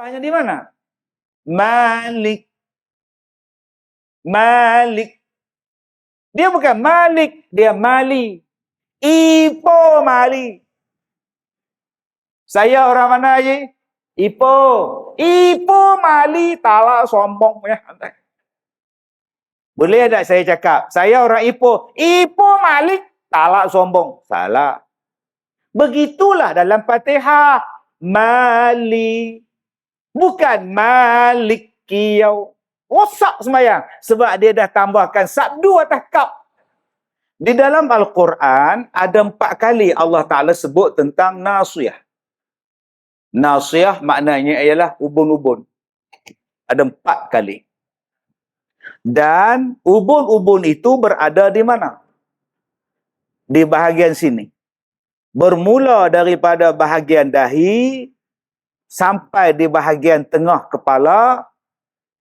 Salahnya di mana? Malik. Malik. Dia bukan Malik, dia Mali. Ipo Mali. Saya orang mana je? Ipo. Ipo Mali, talak sombong ya. Boleh tak saya cakap? Saya orang Ipoh. Ipoh Malik, talak sombong. Salah. Begitulah dalam Fatihah. Mali. Bukan Malik kiyau. Rosak sembahyang. Sebab dia dah tambahkan sabdu atas kap. Di dalam Al-Quran, ada 4 kali Allah Ta'ala sebut tentang nasiyah. Nasiyah maknanya ialah ubun-ubun. Ada 4 kali. Dan ubun-ubun itu berada di mana? Di bahagian sini. Bermula daripada bahagian dahi sampai di bahagian tengah kepala,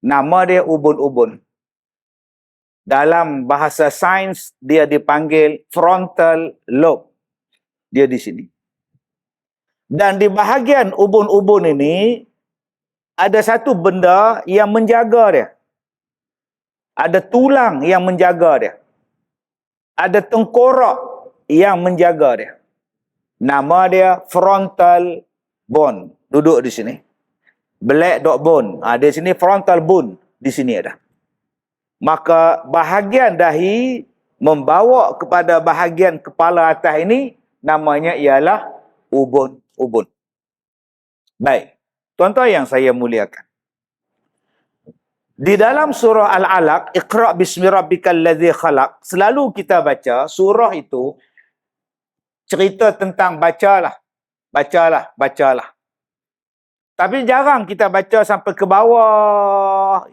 nama dia ubun-ubun. Dalam bahasa sains dia dipanggil frontal lobe. Dia di sini. Dan di bahagian ubun-ubun ini ada satu benda yang menjaga dia. Ada tulang yang menjaga dia. Ada tengkorak yang menjaga dia. Nama dia frontal bone. Duduk di sini. Black dot bone. Di sini frontal bone. Di sini ada. Maka bahagian dahi membawa kepada bahagian kepala atas ini, namanya ialah ubun-ubun. Baik. Tuan-tuan yang saya muliakan. Di dalam surah Al-Alaq, Iqra' bismi rabbikal ladzi khalaq, selalu kita baca surah itu cerita tentang bacalah. Tapi jarang kita baca sampai ke bawah.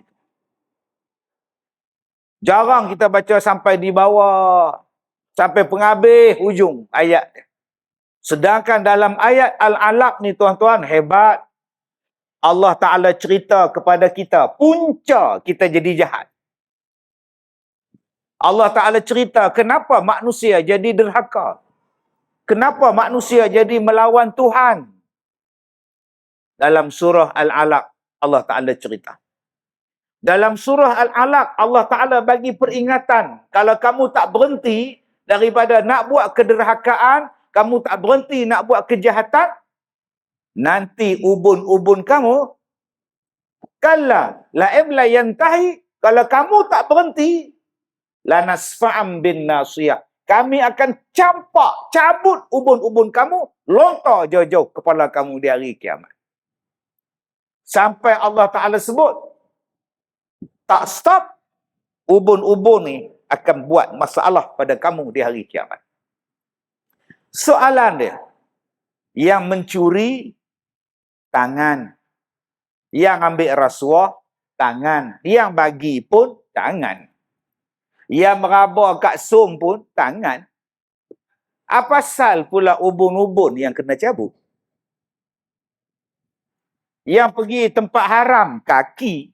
Jarang kita baca sampai di bawah. Sampai penghabis hujung ayat. Sedangkan dalam ayat Al-Alaq ni tuan-tuan, hebat. Allah Ta'ala cerita kepada kita, punca kita jadi jahat. Allah Ta'ala cerita kenapa manusia jadi derhaka. Kenapa manusia jadi melawan Tuhan. Dalam surah Al-Alaq, Allah Ta'ala cerita. Dalam surah Al-Alaq, Allah Ta'ala bagi peringatan. Kalau kamu tak berhenti daripada nak buat kederhakaan, kamu tak berhenti nak buat kejahatan, nanti ubun-ubun kamu, kalla la'im la yantahi, kalau kamu tak berhenti, lanasfa'am bin nasiyah. Kami akan campak, cabut ubun-ubun kamu, lontar jauh-jauh kepala kamu di hari kiamat. Sampai Allah Ta'ala sebut, tak stop, ubun-ubun ni akan buat masalah pada kamu di hari kiamat. Soalan dia, yang mencuri, tangan. Yang ambil rasuah, tangan. Yang bagi pun, tangan. Yang meraba kat som pun, tangan. Apa pasal pula ubun-ubun yang kena cabut? Yang pergi tempat haram, kaki.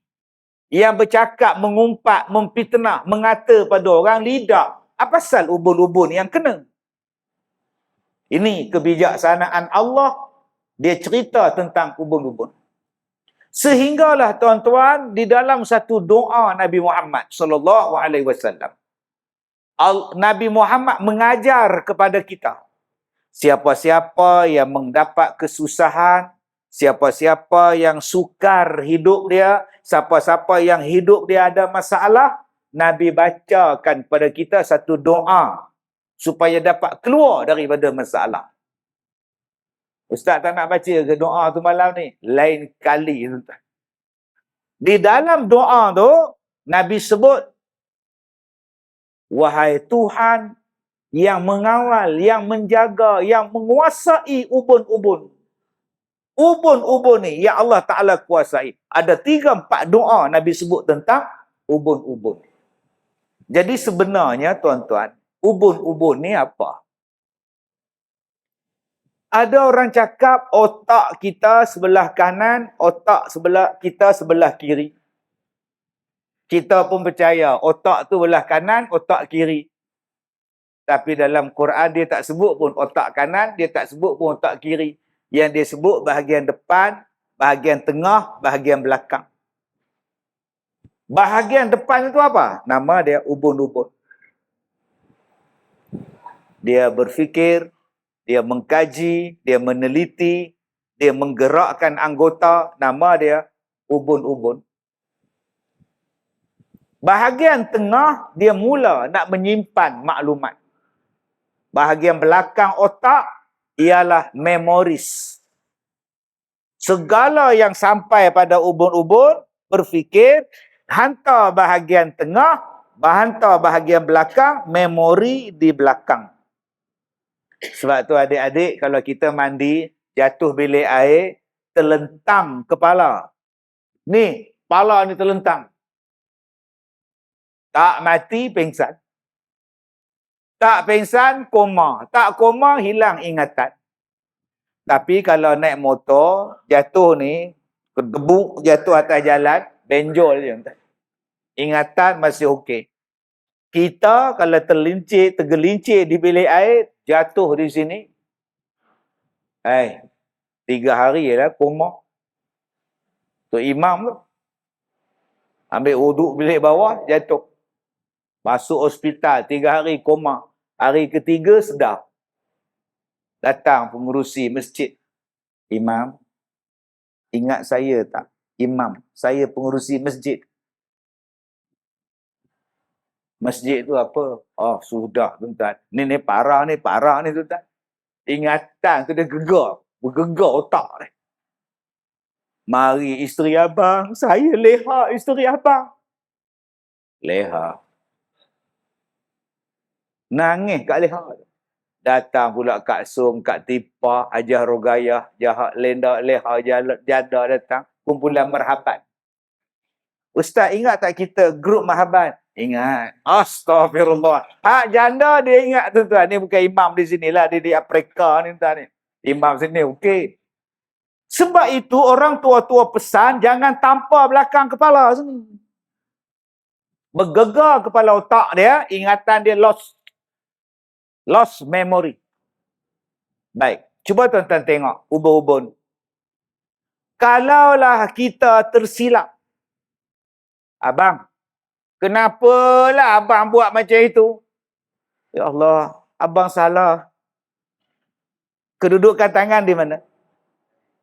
Yang bercakap, mengumpat, memfitnah, mengata pada orang, lidah. Apa pasal ubun-ubun yang kena? Ini kebijaksanaan Allah. Dia cerita tentang ubun-ubun. Sehinggalah tuan-tuan, di dalam satu doa Nabi Muhammad sallallahu alaihi wasallam, Nabi Muhammad mengajar kepada kita, siapa-siapa yang mendapat kesusahan, siapa-siapa yang sukar hidup dia, siapa-siapa yang hidup dia ada masalah, Nabi bacakan kepada kita satu doa supaya dapat keluar daripada masalah. Ustaz tak nak baca ke doa tu malam ni? Lain kali. Di dalam doa tu, Nabi sebut, wahai Tuhan yang mengawal, yang menjaga, yang menguasai ubun-ubun. Ubun-ubun ni yang Allah Ta'ala kuasai. Ada 3-4 doa Nabi sebut tentang ubun-ubun. Jadi sebenarnya tuan-tuan, ubun-ubun ni apa? Ada orang cakap otak kita sebelah kanan, otak kita sebelah kiri. Kita pun percaya otak tu belah kanan, otak kiri. Tapi dalam Quran dia tak sebut pun otak kanan, dia tak sebut pun otak kiri. Yang dia sebut bahagian depan, bahagian tengah, bahagian belakang. Bahagian depan itu apa? Nama dia ubun-ubun. Dia berfikir, dia mengkaji, dia meneliti, dia menggerakkan anggota. Nama dia ubun-ubun. Bahagian tengah, dia mula nak menyimpan maklumat. Bahagian belakang otak ialah memoris. Segala yang sampai pada ubun-ubun, berfikir, hantar bahagian tengah, hantar bahagian belakang, memori di belakang. Sebab tu adik-adik, kalau kita mandi, jatuh bilik air, terlentang kepala. Ni, kepala ni terlentang. Tak mati, pingsan. Tak pingsan, koma. Tak koma, hilang ingatan. Tapi kalau naik motor, jatuh ni, kedebuk, jatuh atas jalan, benjol je. Ingatan masih okey. Kita kalau tergelincir di bilik air, jatuh di sini, 3 hari lah koma. Tu imam tu. Ambil wuduk bilik bawah, jatuh. Masuk hospital, 3 hari koma. Hari ketiga sedar. Datang pengurusi masjid. Imam, ingat saya tak? Imam, saya pengurusi masjid. Masjid tu apa? Oh, sudah tuan-tuan. Ni parah ni tuan-tuan. Ingatan tu dia gegar. Bergegar otak ni. Mari isteri abang, saya leha isteri abang. Leha. Nangis kat leha. Datang pula Kak Som, Kak Tipa, Hajah Rogayah, Jahat Lenda, Leha, Jada datang. Kumpulan marhaban. Ustaz, ingat tak kita grup marhaban? Ingat. Astaghfirullah. Hak janda dia ingat tuan-tuan. Ni bukan imam di sinilah. Dia di Afrika ni tuan ni. Imam sini okey. Sebab itu orang tua-tua pesan jangan tampar belakang kepala sini. Bergegar kepala otak dia, ingatan dia lost. Lost memory. Baik. Cuba tuan-tuan tengok ubun-ubun. Kalaulah kita tersilap. Abang, kenapalah abang buat macam itu? Ya Allah, abang salah. Kedudukan tangan di mana?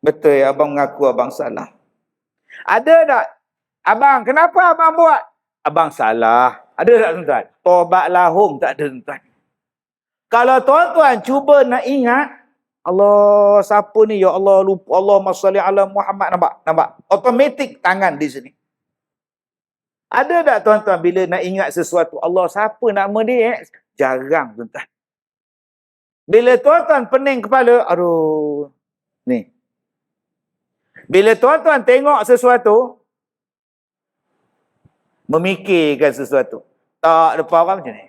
Betul ya, abang mengaku abang salah. Ada tak? Abang, kenapa abang buat? Abang salah. Ada tak tuan-tuan? Tobat lahum tak ada tuan-tuan. Kalau tuan-tuan cuba nak ingat, Allah, siapa ni? Ya Allah, lupa. Allahumma salli ala Muhammad. Nampak? Automatik tangan di sini. Ada tak tuan-tuan bila nak ingat sesuatu? Allah, siapa nama dia? Jarang tuan-tuan. Bila tuan-tuan pening kepala, aduh, ni. Bila tuan-tuan tengok sesuatu, memikirkan sesuatu. Tak depan orang macam ni.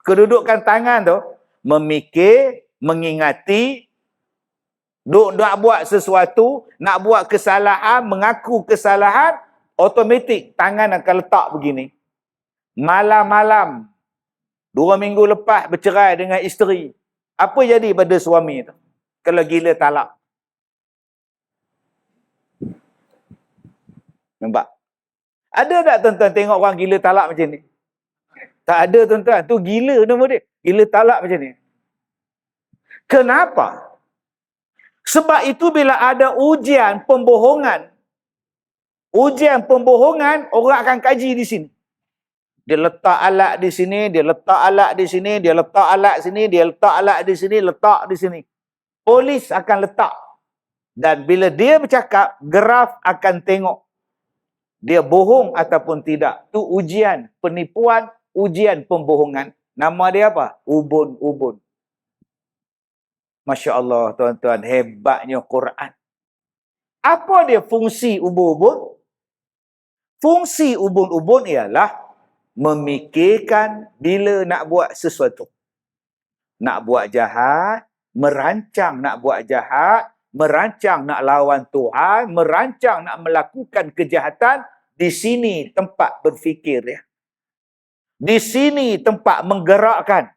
Kedudukan tangan tu, memikir, mengingati, nak buat sesuatu, nak buat kesalahan, mengaku kesalahan, automatik tangan akan letak begini. Malam-malam, 2 minggu lepas bercerai dengan isteri. Apa jadi pada suami tu? Kalau gila talak. Nampak? Ada tak tuan-tuan tengok orang gila talak macam ni? Tak ada tuan-tuan. Tu gila nama dia. Gila talak macam ni. Kenapa? Sebab itu bila ada ujian pembohongan, orang akan kaji di sini. Dia letak alat di sini, dia letak alat di sini, dia letak alat sini, dia letak alat di sini, letak di sini. Polis akan letak. Dan bila dia bercakap, graf akan tengok. Dia bohong ataupun tidak. Tu ujian penipuan, ujian pembohongan. Nama dia apa? Ubun-ubun. Masya Allah tuan-tuan, hebatnya Quran. Apa dia fungsi ubun-ubun? Fungsi ubun-ubun ialah memikirkan bila nak buat sesuatu. Nak buat jahat, merancang nak buat jahat, merancang nak lawan Tuhan, merancang nak melakukan kejahatan. Di sini tempat berfikir dia. Di sini tempat menggerakkan.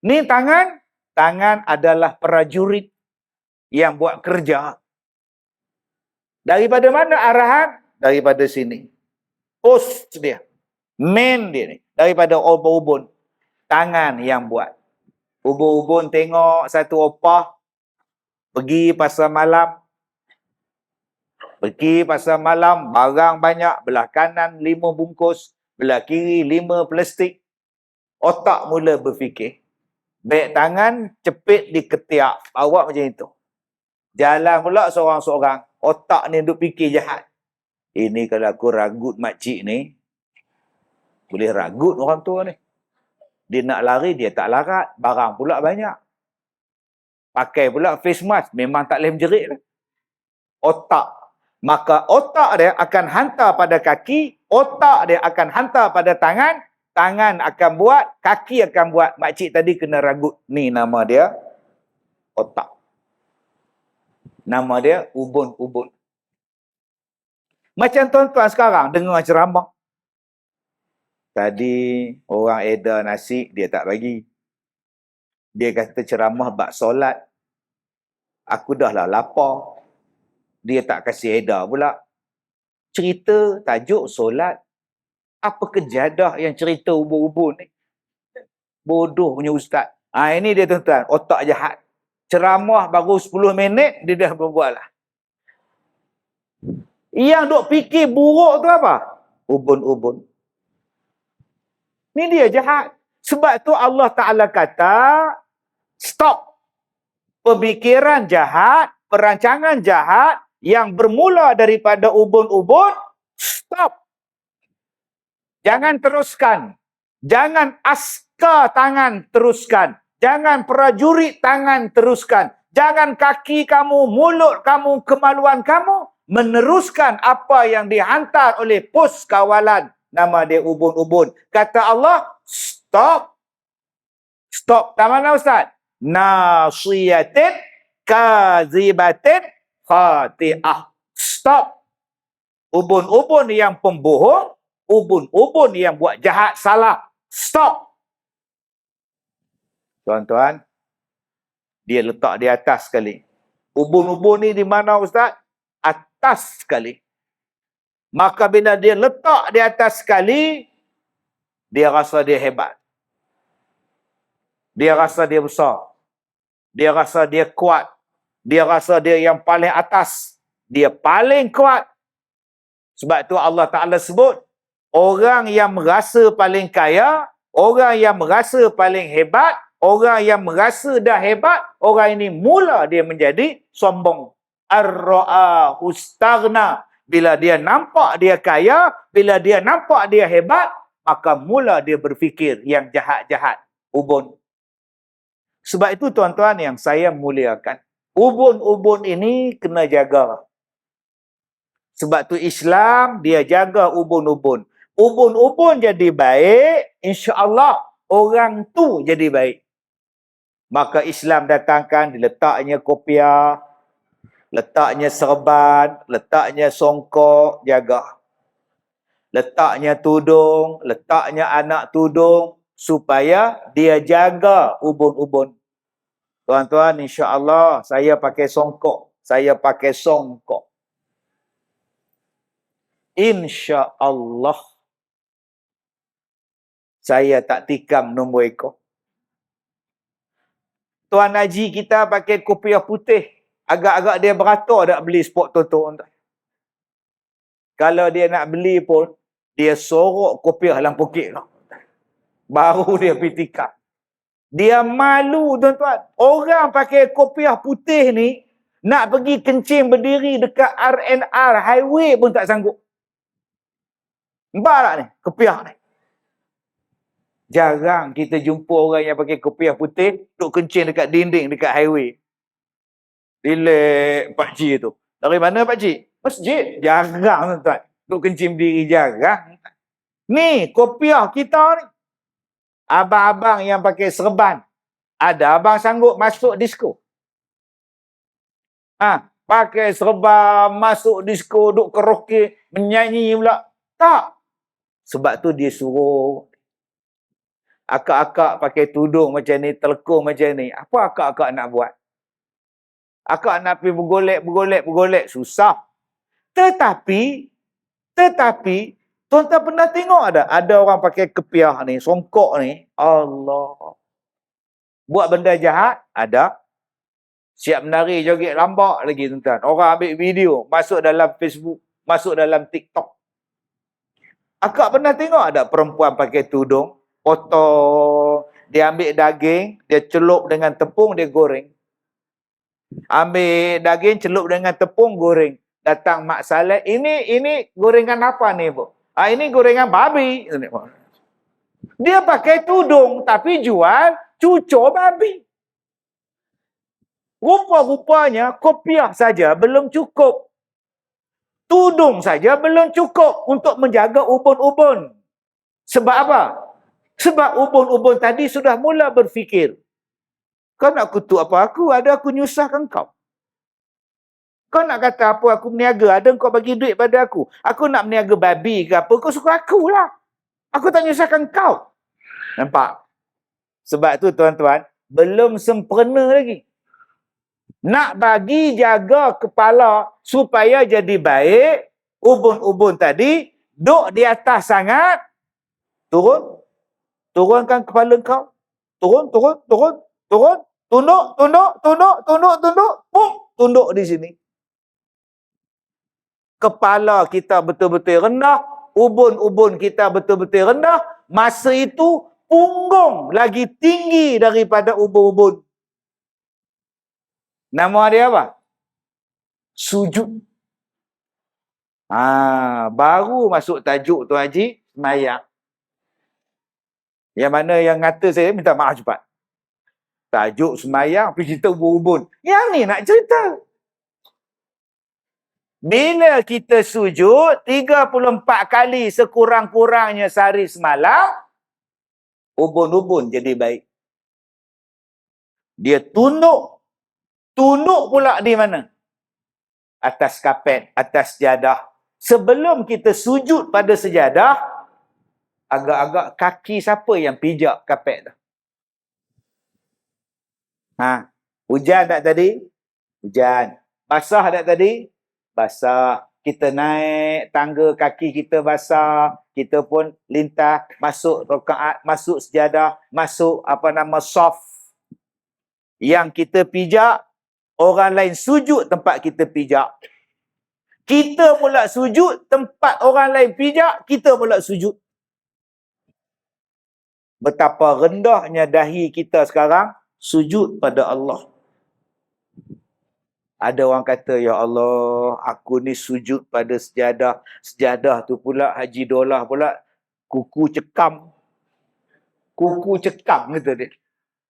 Ni tangan. Tangan adalah prajurit yang buat kerja. Daripada mana arahan? Daripada sini. Pos dia. Main dia ni. Daripada ubun-ubun. Tangan yang buat. Ubun-ubun tengok satu opah. Pergi pasar malam. Pergi pasar malam. Barang banyak. Belah kanan 5 bungkus. Belah kiri 5 plastik. Otak mula berfikir. Baik tangan cepit di ketiak. Bawa macam itu. Jalan pula seorang-seorang. Otak ni duk fikir jahat. Ini kalau aku ragut makcik ni. Boleh ragut orang tua ni. Dia nak lari, dia tak larat. Barang pula banyak. Pakai pula face mask. Memang tak boleh menjerit lah. Otak. Maka otak dia akan hantar pada kaki. Otak dia akan hantar pada tangan. Tangan akan buat. Kaki akan buat. Makcik tadi kena ragut. Ni nama dia otak. Nama dia ubun-ubun. Macam tuan-tuan sekarang dengar ceramah. Tadi orang edar nasi, dia tak bagi. Dia kata ceramah bab solat. Aku dah lah lapar. Dia tak kasih edar pula. Cerita tajuk solat. Apa kejadah yang cerita ubun-ubun ni? Bodoh punya ustaz. Ini dia tuan-tuan, otak jahat. Ceramah baru 10 minit, dia dah berbual lah. Yang duk fikir buruk tu apa? Ubun-ubun. Ni dia jahat. Sebab tu Allah Ta'ala kata, stop. Pemikiran jahat, perancangan jahat, yang bermula daripada ubun-ubun, stop. Jangan teruskan. Jangan askar tangan teruskan. Jangan prajurit tangan teruskan. Jangan kaki kamu, mulut kamu, kemaluan kamu meneruskan apa yang dihantar oleh pos kawalan. Nama dia ubun-ubun. Kata Allah, stop. Stop. Tak mana Ustaz? Nasiyatin kazibatin khati'ah. Stop. Ubun-ubun yang pembohong, ubun-ubun yang buat jahat salah. Stop. Tuan-tuan, dia letak di atas sekali. Ubun-ubun ni di mana Ustaz? Atas sekali. Maka bila dia letak di atas sekali, dia rasa dia hebat. Dia rasa dia besar. Dia rasa dia kuat. Dia rasa dia yang paling atas. Dia paling kuat. Sebab tu Allah Ta'ala sebut, orang yang merasa paling kaya, orang yang merasa paling hebat, orang yang merasa dah hebat, orang ini mula dia menjadi sombong. Ar-ra'ahu istaghna. Bila dia nampak dia kaya, bila dia nampak dia hebat, maka mula dia berfikir yang jahat-jahat. Ubun. Sebab itu tuan-tuan yang saya muliakan. Ubun-ubun ini kena jaga. Sebab tu Islam dia jaga ubun-ubun. Ubun-ubun jadi baik, insya-Allah orang tu jadi baik. Maka Islam datangkan, diletaknya kopiah, letaknya serban, letaknya songkok, jaga. Letaknya tudung, letaknya anak tudung, supaya dia jaga ubun-ubun. Tuan-tuan, insya-Allah saya pakai songkok. Saya pakai songkok. Insya-Allah. Saya tak tikam nombor ekor. Tuan Haji kita pakai kopiah putih. Agak-agak dia beratur nak beli sport toto. Kalau dia nak beli pun, dia sorok kopiah dalam poket. Baru dia pergi tikam. Dia malu tuan-tuan. Orang pakai kopiah putih ni, nak pergi kencing berdiri dekat RNR highway pun tak sanggup. Nampak tak ni? Kopiah ni. Jarang kita jumpa orang yang pakai kopiah putih, duk kencing dekat dinding, dekat highway. Relax pakcik tu. Dari mana pakcik? Masjid. Jarang tuan-tuan. Duk kencing berdiri, jarang. Ni, kopiah kita ni. Abang-abang yang pakai serban. Ada abang sanggup masuk disko. Pakai serban, masuk disko, duk karaoke, menyanyi pula. Tak. Sebab tu dia suruh akak-akak pakai tudung macam ni, telekung macam ni. Apa akak-akak nak buat? Akak nak pergi bergolek, susah. Tetapi, tuan-tuan pernah tengok ada orang pakai kepiah ni, songkok ni. Allah. Buat benda jahat, ada. Siap menari joget lambak lagi, tuan-tuan. Orang ambil video, masuk dalam Facebook, masuk dalam TikTok. Akak pernah tengok ada perempuan pakai tudung, potong, dia ambil daging, dia celup dengan tepung, dia goreng. Ambil daging, celup dengan tepung, goreng. Datang mak saleh, ini gorengan apa ni, Bu? Ini gorengan babi. Dia pakai tudung tapi jual cucur babi. Rupa-rupanya kopiah saja belum cukup. Tudung saja belum cukup untuk menjaga ubun-ubun. Sebab apa? Sebab ubun-ubun tadi sudah mula berfikir, kau nak kutuk apa aku? Ada aku nyusahkan kau. Kau nak kata apa aku meniaga? Ada kau bagi duit pada aku. Aku nak meniaga babi ke apa? Kau suka akulah. Aku tak nyusahkan kau. Nampak? Sebab tu tuan-tuan, belum sempurna lagi. Nak bagi jaga kepala supaya jadi baik, ubun-ubun tadi duk di atas sangat, turun. Turunkan kepala kau. Turun. Tunduk. Tunduk di sini. Kepala kita betul-betul rendah, ubun-ubun kita betul-betul rendah, masa itu punggung lagi tinggi daripada ubun-ubun. Nama dia apa? Sujud. Baru masuk tajuk Tuan Haji, semayang. Yang mana yang ngata saya, minta maaf cepat. Tajuk semayang, pergi cerita ubun-ubun. Yang ni nak cerita. Bila kita sujud 34 kali sekurang-kurangnya sehari semalam, ubun-ubun jadi baik. Dia tunduk. Tunduk pula di mana? Atas kapet, atas sejadah. Sebelum kita sujud pada sejadah, agak-agak kaki siapa yang pijak kapet tu? Hujan tak tadi? Hujan. Basah tak tadi? Basah. Kita naik tangga, kaki kita basah, kita pun lintas, masuk rakaat, masuk sejadah, masuk saf. Yang kita pijak, orang lain sujud tempat kita pijak. Kita pula sujud tempat orang lain pijak, kita pula sujud. Betapa rendahnya dahi kita sekarang sujud pada Allah. Ada orang kata, ya Allah, aku ni sujud pada sejadah. Sejadah tu pula, Haji Dolah pula, kuku cekam. Kuku cekam, kata dia.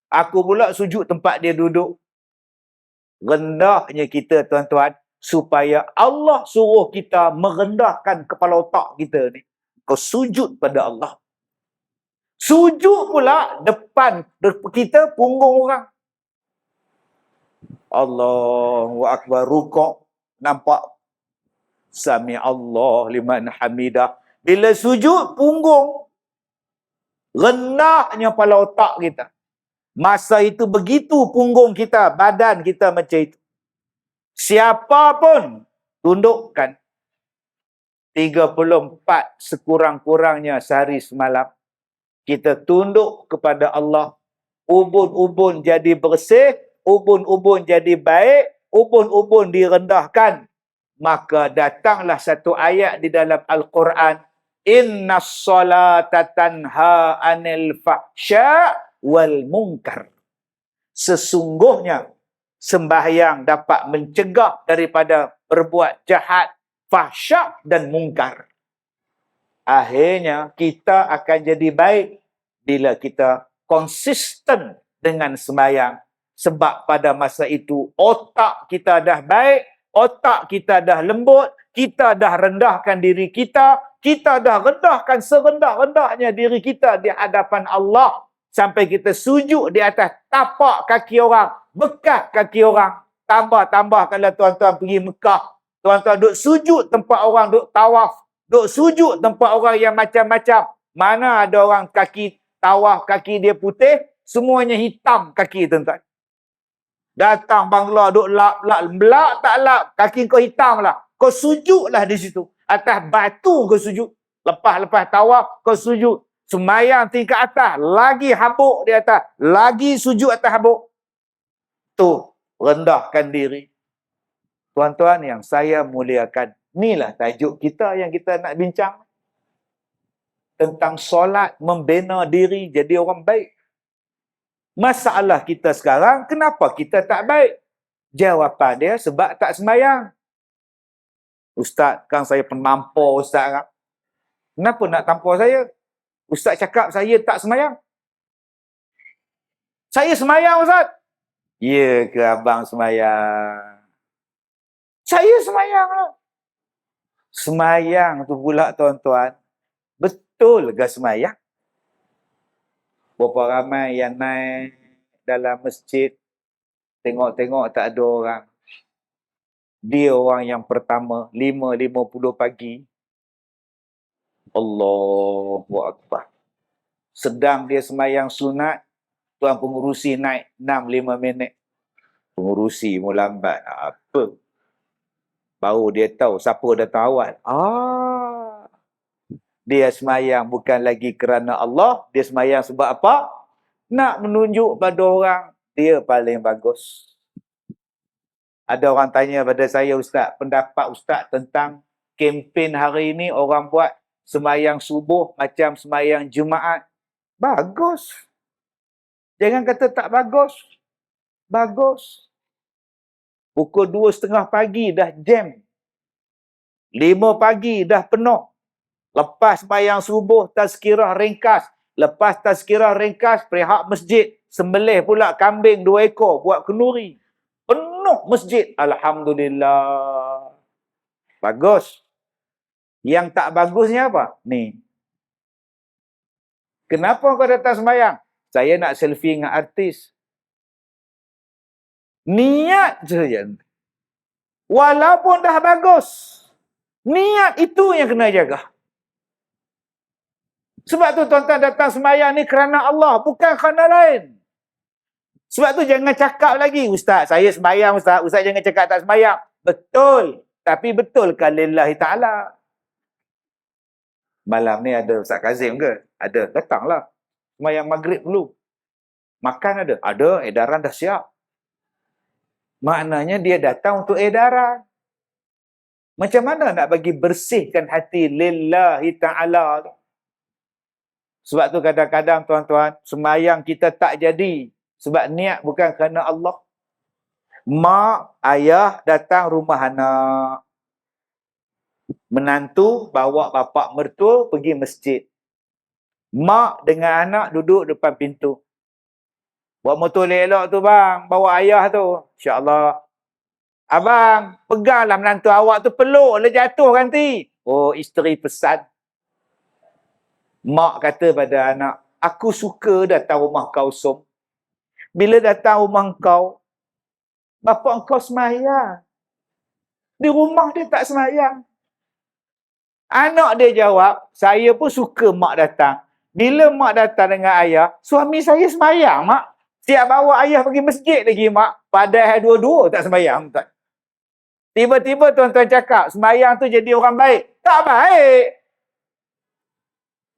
Aku pula sujud tempat dia duduk. Rendahnya kita, tuan-tuan, supaya Allah suruh kita merendahkan kepala otak kita ni. Kau sujud pada Allah. Sujud pula depan kita, punggung orang. Allahu Akbar, rukuk, nampak Sami Allah liman hamidah. Bila sujud, punggung. Rendahnya kepala otak kita. Masa itu begitu punggung kita, badan kita macam itu. Siapa pun tundukkan 34 sekurang-kurangnya sehari semalam. Kita tunduk kepada Allah. Ubun-ubun jadi bersih, ubun-ubun jadi baik, ubun-ubun direndahkan. Maka datanglah satu ayat di dalam Al-Quran. Innas salata tanha anil fahsya wal munkar. Sesungguhnya sembahyang dapat mencegah daripada berbuat jahat, fahsyak dan mungkar. Akhirnya kita akan jadi baik bila kita konsisten dengan sembahyang. Sebab pada masa itu otak kita dah baik, otak kita dah lembut, kita dah rendahkan diri kita dah rendahkan serendah-rendahnya diri kita di hadapan Allah. Sampai kita sujud di atas tapak kaki orang, bekas kaki orang. Tambah-tambah kalau tuan-tuan pergi Mekah, tuan-tuan duduk sujud tempat orang duduk tawaf, duduk sujud tempat orang yang macam-macam. Mana ada orang kaki tawaf, kaki dia putih, semuanya hitam kaki, tuan-tuan. Datang Bangla, duduk lap, tak lap, kaki kau hitam lah. kau sujudlah di situ. Atas batu kau sujud. Lepas tawaf kau sujud. Sembahyang tingkat atas, lagi habuk di atas, lagi sujud atas habuk. Tu, rendahkan diri. Tuan-tuan yang saya muliakan, inilah tajuk kita yang kita nak bincang. Tentang solat, membina diri jadi orang baik. Masalah kita sekarang, kenapa kita tak baik? Jawapan dia sebab tak sembahyang. Ustaz, kan saya penampar Ustaz. Kenapa nak tampar saya? Ustaz cakap saya tak sembahyang. Saya sembahyang Ustaz. Ya ke abang sembahyang? Saya sembahyang lah. Sembahyang tu pula tuan-tuan. Betul ke sembahyang? Berapa ramai yang naik dalam masjid, tengok-tengok tak ada orang. Dia orang yang pertama, 5:50 pagi. Allahu Akbar. Sedang dia sembahyang sunat, tuan pengurusi naik 6-5 minit. Pengurusi mu lambat. Apa? Baru dia tahu siapa datang awal. Dia sembahyang bukan lagi kerana Allah. Dia sembahyang sebab apa? Nak menunjuk pada orang dia paling bagus. Ada orang tanya pada saya, Ustaz, pendapat Ustaz tentang kempen hari ini orang buat sembahyang subuh macam sembahyang Jumaat. Bagus. Jangan kata tak bagus. Bagus. Pukul 2:30 pagi dah jam. 5 pagi dah penuh. Lepas sembahyang subuh, tazkirah ringkas. Lepas tazkirah ringkas, pihak masjid sembelih pula kambing 2 ekor buat kenduri. Penuh masjid. Alhamdulillah. Bagus. Yang tak bagusnya apa? Ni. Kenapa kau datang sembahyang? Saya nak selfie dengan artis. Niat saja. Walaupun dah bagus. Niat itu yang kena jaga. Sebab tu tuan-tuan datang sembahyang ni kerana Allah, bukan kerana lain. Sebab tu jangan cakap lagi, Ustaz, saya sembahyang Ustaz. Ustaz jangan cakap tak sembahyang. Betul. Tapi betul kan lillahi ta'ala. Malam ni ada Ustaz Kazim ke? Ada. Datanglah. Sembahyang maghrib dulu. Makan ada? Ada. Edaran dah siap. Maknanya dia datang untuk edaran. Macam mana nak bagi bersihkan hati lillahi ta'ala? Sebab tu kadang-kadang tuan-tuan, sembahyang kita tak jadi. Sebab niat bukan kerana Allah. Mak, ayah datang rumah anak. Menantu bawa bapak mertua pergi masjid. Mak dengan anak duduk depan pintu. Buat motor elok tu bang, bawa ayah tu. InsyaAllah. Abang, peganglah menantu awak tu, peluk lah jatuh nanti. Oh, isteri pesan. Mak kata pada anak, aku suka datang rumah kau, Som. Bila datang rumah kau, bapak kau sembahyang. Di rumah dia tak sembahyang. Anak dia jawab, saya pun suka mak datang. Bila mak datang dengan ayah, suami saya sembahyang, mak. Siap bawa ayah pergi masjid lagi, mak. Padahal dua-dua tak sembahyang. Tak. Tiba-tiba tuan-tuan cakap, sembahyang tu jadi orang baik. Tak baik.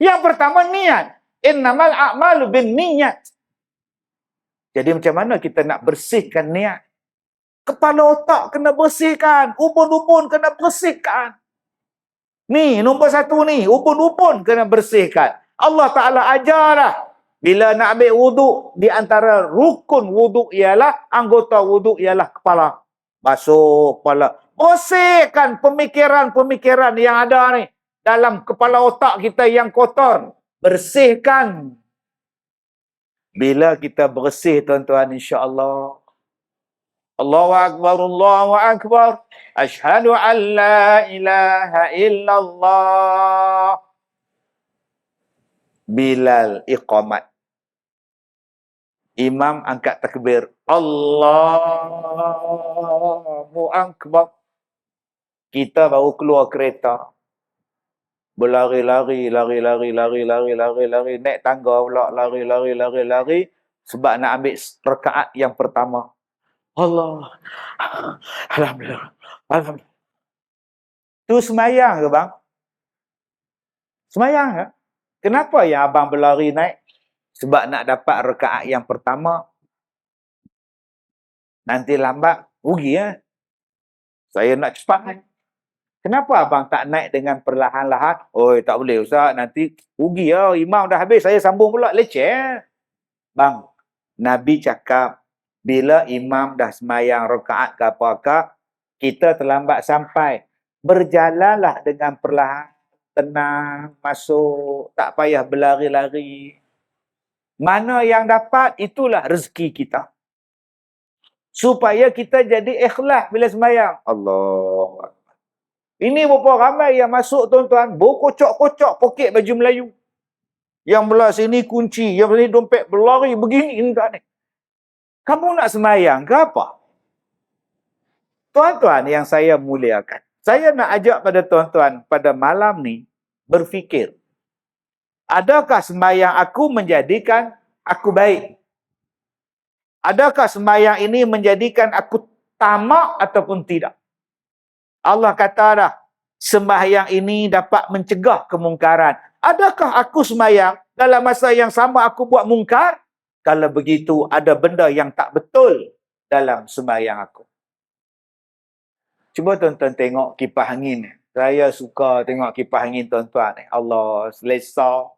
Yang pertama, niat. Innamal a'malu bin niat. Jadi macam mana kita nak bersihkan niat? Kepala otak kena bersihkan. Ubun-ubun kena bersihkan. Ni, nombor 1 ni. Ubun-ubun kena bersihkan. Allah Ta'ala ajarlah. Bila nak ambil wuduk, di antara rukun wuduk ialah, anggota wuduk ialah kepala. Basuh kepala. Bersihkan pemikiran-pemikiran yang ada ni. Dalam kepala otak kita yang kotor. Bersihkan. Bila kita bersih, tuan-tuan, insya-Allah. Allahu Akbar, Allahu Akbar. Ashhadu an la ilaha illallah. Bilal iqamat. Imam angkat takbir. Allahu Akbar. Kita baru keluar kereta. Berlari-lari, lari-lari. Naik tangga pula, lari. Sebab nak ambil rakaat yang pertama. Allah. Alhamdulillah. Tu semayang ke bang? Semayang ke? Kenapa yang abang berlari naik? Sebab nak dapat rakaat yang pertama. Nanti lambat, rugi ya. Saya nak cepat. Kenapa abang tak naik dengan perlahan-lahan? Oi, tak boleh Ustaz, nanti rugi ya. Imam dah habis, saya sambung pula. Leceh. Bang, Nabi cakap, bila imam dah semayang rakaat ke apakah, kita terlambat sampai. Berjalanlah dengan perlahan, tenang, masuk, tak payah berlari-lari. Mana yang dapat, itulah rezeki kita. Supaya kita jadi ikhlas bila semayang. Allah. Ini berapa ramai yang masuk tuan-tuan, berkocok-kocok poket baju Melayu. Yang belah sini kunci, yang sini dompet berlari begini ni. Kamu nak semayang ke apa? Tuan-tuan yang saya muliakan, saya nak ajak pada tuan-tuan pada malam ni berfikir. Adakah semayang aku menjadikan aku baik? Adakah semayang ini menjadikan aku tamak ataupun tidak? Allah kata dah, sembahyang ini dapat mencegah kemungkaran. Adakah aku sembahyang dalam masa yang sama aku buat mungkar? Kalau begitu, ada benda yang tak betul dalam sembahyang aku. Cuba tuan-tuan tengok kipas angin. Saya suka tengok kipas angin tuan-tuan. Allah, selesa.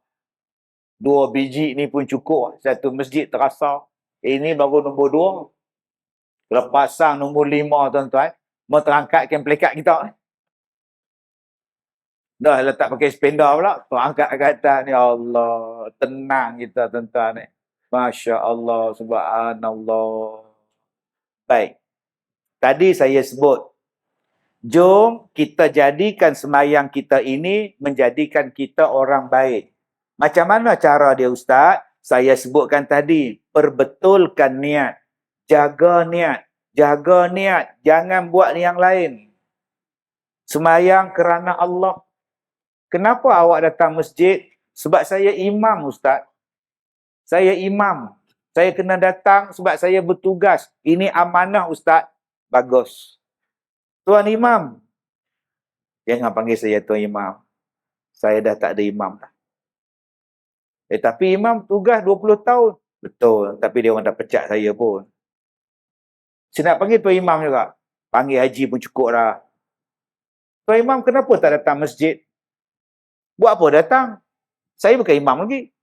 2 biji ni pun cukup. Satu masjid terasa. Ini baru nombor 2. Kalau pasang nombor 5 tuan-tuan, mau terangkatkan pelikat kita. Dah letak pakai spender pula. Terangkat ke atas ni. Allah. Tenang kita tuan-tuan. Masya Allah. Subhanallah. Baik. Tadi saya sebut. Jom kita jadikan semayang kita ini menjadikan kita orang baik. Macam mana cara dia Ustaz? Saya sebutkan tadi. Perbetulkan niat. Jaga niat. Jaga niat. Jangan buat yang lain. Semayang kerana Allah. Kenapa awak datang masjid? Sebab saya imam Ustaz. Saya imam. Saya kena datang sebab saya bertugas. Ini amanah Ustaz. Bagus. Tuan Imam. Jangan panggil saya Tuan Imam. Saya dah tak ada imam dah. Tapi imam tugas 20 tahun. Betul. Tapi dia orang dah pecat saya pun. Saya nak panggil Tuan Imam juga. Panggil haji pun cukup dah. Tuan Imam kenapa tak datang masjid? Buat apa datang? Saya bukan imam lagi.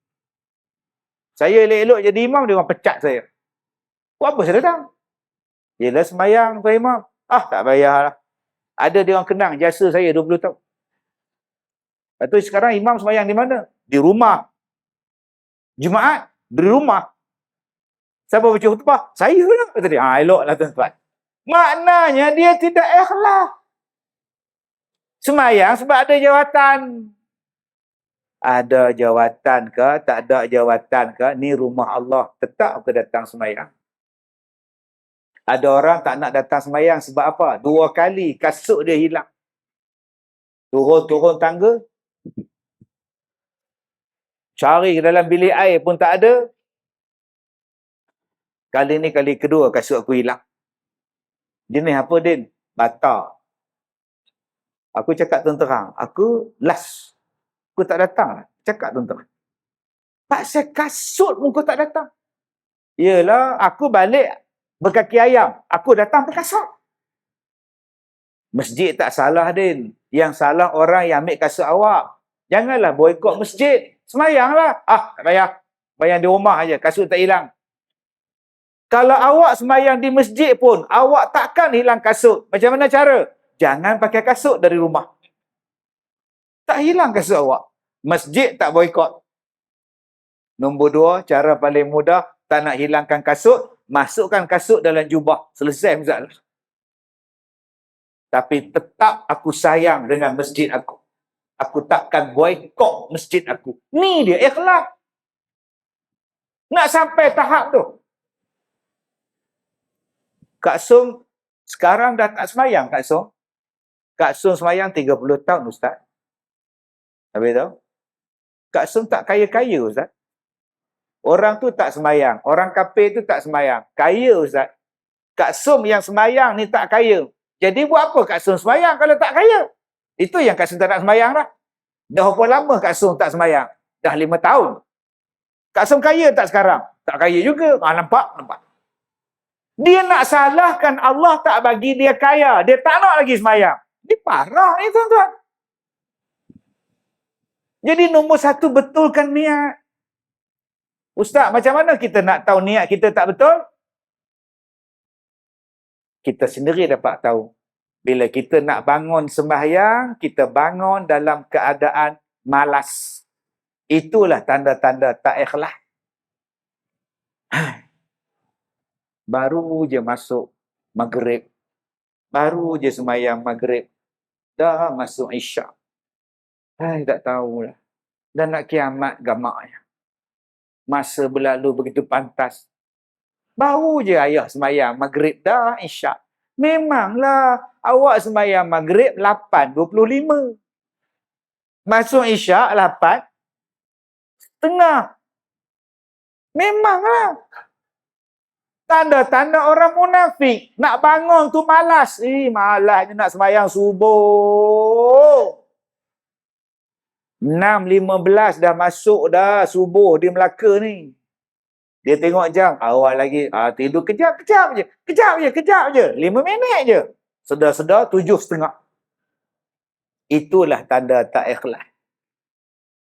Saya elok-elok jadi imam, dia orang pecat saya. Buat apa saya datang? Yelah semayang Tuan Imam. Ah, tak payahlah. Ada dia orang kenang jasa saya 20 tahun. Lepas tu sekarang imam semayang di mana? Di rumah. Jumaat, di rumah. Siapa baca khutbah? Saya lah. Tadi, eloklah tuan-tuan. Maknanya dia tidak ikhlas. Semayang sebab ada jawatan. Ada jawatan ke, tak ada jawatan ke, ni rumah Allah. Tetap ke datang semayang. Ada orang tak nak datang semayang sebab apa? 2 kali kasut dia hilang. Turun-turun tangga. Cari ke dalam bilik air pun tak ada. Kali ni kali kedua kasut aku hilang. Jenis apa Din? Bata. Aku cakap terang-terang. Aku last. Aku tak datang lah. Cakap terang-terang. Pasal kasut pun kau tak datang. Yelah, aku balik berkaki ayam. Aku datang berkasut. Masjid tak salah Din. Yang salah orang yang ambil kasut awak. Janganlah boikot masjid. Semayanglah. Ah, tak payah. Bayang di rumah aja. Kasut tak hilang. Kalau awak semayang di masjid pun, awak takkan hilang kasut. Macam mana cara? Jangan pakai kasut dari rumah. Tak hilang kasut awak. Masjid tak boikot. Nombor 2, cara paling mudah, tak nak hilangkan kasut, masukkan kasut dalam jubah. Selesai masalah. Tapi tetap aku sayang dengan masjid aku. Aku takkan boikot masjid aku. Ni dia ikhlas. Nak sampai tahap tu. Kak Sung sekarang dah tak semayang Kak Sung. Kak Sung semayang 30 tahun Ustaz. Habis tahu? Kak Sung tak kaya-kaya Ustaz. Orang tu tak semayang. Orang kafir tu tak semayang. Kaya Ustaz. Kak Sung yang semayang ni tak kaya. Jadi buat apa Kak Sung semayang kalau tak kaya? Itu yang Kak Sung tak nak sembahyang dah. Dah berapa lama Kak Sung tak sembahyang? Dah 5 tahun. Kak Sung kaya tak sekarang? Tak kaya juga. Nampak? Nampak. Dia nak salahkan Allah tak bagi dia kaya. Dia tak nak lagi sembahyang. Ini parah ni tuan-tuan. Jadi nombor satu, betulkan niat. Ustaz, macam mana kita nak tahu niat kita tak betul? Kita sendiri dapat tahu. Bila kita nak bangun sembahyang, kita bangun dalam keadaan malas. Itulah tanda-tanda tak ikhlas. Baru je masuk maghrib. Baru je sembahyang maghrib. Dah masuk isyak. Tak tahulah. Dan nak kiamat gamaknya. Masa berlalu begitu pantas. Baru je ayah sembahyang maghrib dah isyak. Memanglah awak sembahyang maghrib 8.25. Masuk isyak 8.30. Memanglah. Tanda-tanda orang munafik. Nak bangun tu malas. Malasnya nak sembahyang subuh. 6.15 dah masuk dah subuh di Melaka ni. Dia tengok jam. Awal lagi. Tidur kejap je. Kejap je. 5 minit je. Sedar-sedar 7.30. Itulah tanda tak ikhlas.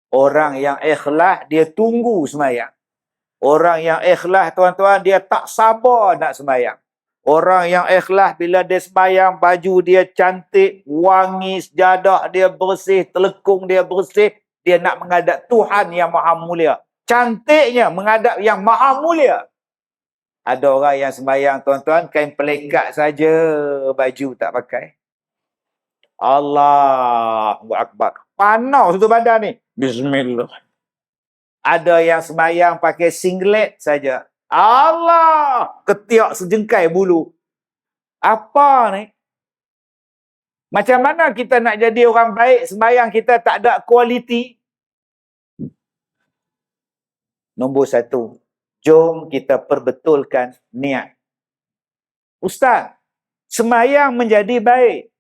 Orang yang ikhlas, dia tunggu sembahyang. Orang yang ikhlas, tuan-tuan, dia tak sabar nak sembahyang. Orang yang ikhlas, bila dia sembahyang, baju dia cantik, wangi, sejadah dia bersih, telekung dia bersih, dia nak menghadap Tuhan yang maha mulia. Cantiknya menghadap yang maha mulia. Ada orang yang sembahyang, tuan-tuan, kain pelekat saja, baju tak pakai. Allahu Akbar. Panas satu badan ni. Bismillah. Ada yang sembahyang pakai singlet saja. Allah, ketiak sejengkai bulu. Apa ni? Macam mana kita nak jadi orang baik sembahyang kita tak ada kualiti? Nombor satu, jom kita perbetulkan niat. Ustaz, sembahyang menjadi baik.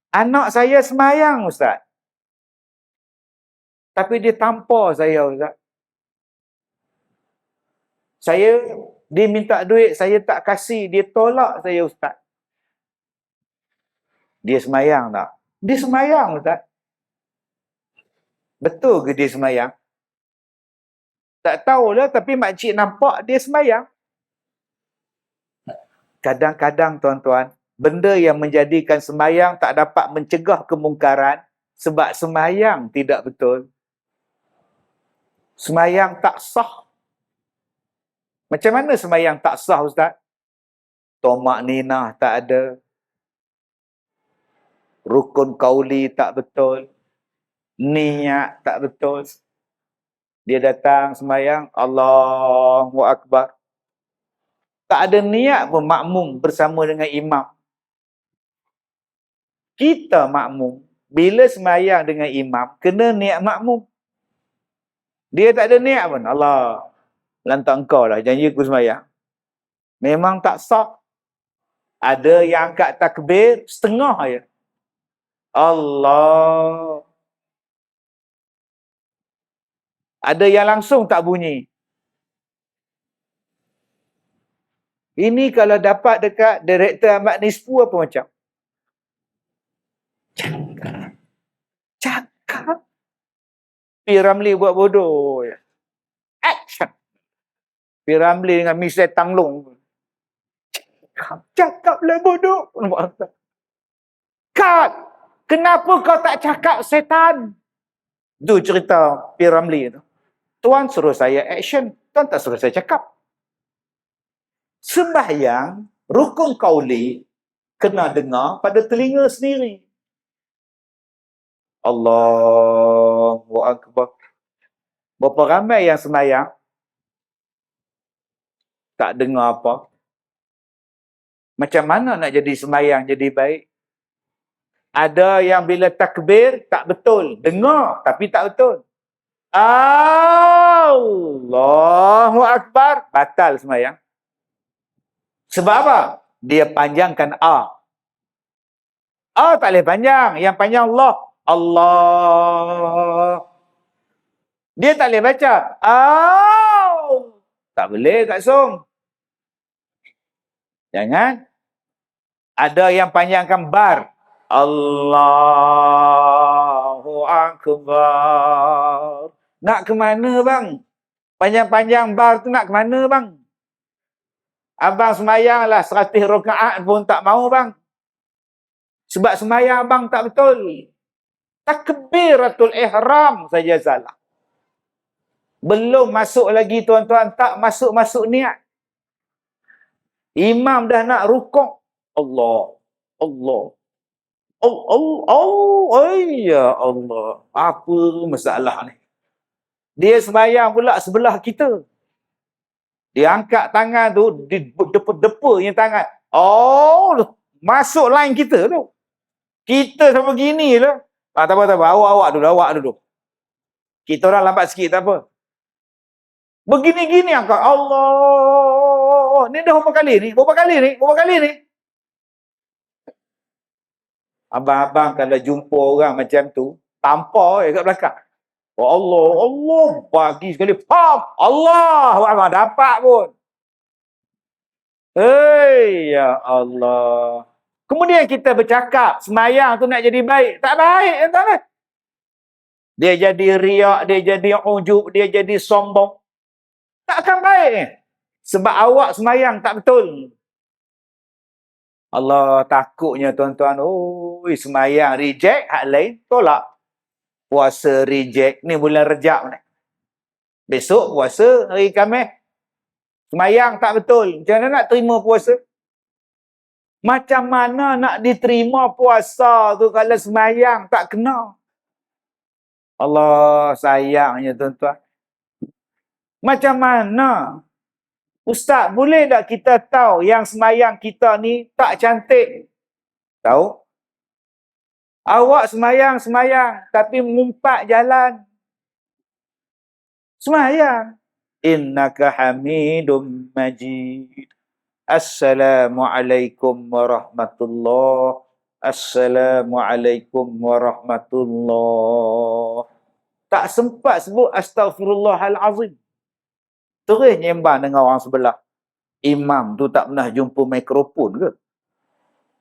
Anak saya sembahyang, Ustaz. Tapi dia tampar saya, Ustaz. Dia minta duit, saya tak kasih. Dia tolak saya, Ustaz. Dia sembahyang tak? Dia sembahyang, Ustaz. Betul ke dia sembahyang? Tak tahulah, tapi makcik nampak dia sembahyang. Kadang-kadang, tuan-tuan, benda yang menjadikan sembahyang tak dapat mencegah kemungkaran sebab sembahyang tidak betul. Sembahyang tak sah. Macam mana sembahyang tak sah, Ustaz? Tomak ninah tak ada. Rukun kauli tak betul. Niat tak betul. Dia datang sembahyang, Allahu Akbar. Tak ada niat pun makmum bersama dengan imam. Kita makmum, bila sembahyang dengan imam, kena niat makmum. Dia tak ada niat pun. Allah, lantak engkau lah, janji aku sembahyang. Memang tak sah. Ada yang angkat takbir setengah aja. Allah. Ada yang langsung tak bunyi. Ini kalau dapat dekat Direktur Ahmad Nispu apa macam? Cakap. P. Ramlee buat bodoh. Action. P. Ramlee dengan Miss Tang Long. Cakaplah bodoh. Cut. Kenapa kau tak cakap setan? Itu cerita P. Ramlee tu. Tuan suruh saya action. Tuan tak suruh saya cakap. Sembahyang, rukun kauli, kena dengar pada telinga sendiri. Allahu Akbar. Berapa ramai yang sembahyang tak dengar apa? Macam mana nak jadi sembahyang jadi baik? Ada yang bila takbir tak betul. Dengar tapi tak betul. Allahu Akbar. Batal sembahyang. Sebab apa? Dia panjangkan A. Oh, tak boleh panjang. Yang panjang Allah. Allah. Dia tak boleh baca. Oh. Tak boleh Kak Song. Jangan. Ada yang panjangkan bar. Allahu Akbar. Nak ke mana bang? Panjang-panjang bar tu nak ke mana bang? Abang semayang lah 100 rakaat pun tak mau bang. Sebab semayang abang tak betul. Takbiratul ihram saja salah. Belum masuk lagi tuan-tuan, tak masuk-masuk niat. Imam dah nak rukuk. Allah. Allah. Ya Allah. Apa masalah ni? Dia sembahyang pula sebelah kita. Dia angkat tangan tu, depa-depa yang tangan. Oh, masuk line kita tu. Kita sama begini lah. Tak apa. Awak dulu. Kita orang lambat sikit, tak apa. Begini-gini angkat. Allah. Ni dah berapa kali ni? Abang-abang kalau jumpa orang macam tu, tampar kat belakang. Oh Allah, bagi sekali. Pop! Allah! Abang dapat pun. Hei, ya Allah. Kemudian kita bercakap, semayang tu nak jadi baik. Tak baik, tuan-tuan. Dia jadi riak, dia jadi ujub, dia jadi sombong. Takkan baik. Sebab awak semayang tak betul. Allah, takutnya tuan-tuan. Oh, semayang reject, hak lain tolak. Puasa reject. Ni bulan Rejab ni. Besok puasa hari Khamis. Semayang tak betul. Macam mana nak terima puasa? Macam mana nak diterima puasa tu kalau semayang tak kena? Allah sayangnya tuan-tuan. Macam mana? Ustaz, boleh tak kita tahu yang semayang kita ni tak cantik? Tahu? Awak semayang, tapi mengumpat jalan. Semayang. Innaka hamidum majid. Assalamualaikum warahmatullahi. Assalamualaikum warahmatullahi. Tak sempat sebut astaghfirullahalazim. Terus nyembang dengan orang sebelah. Imam tu tak pernah jumpa mikrofon ke?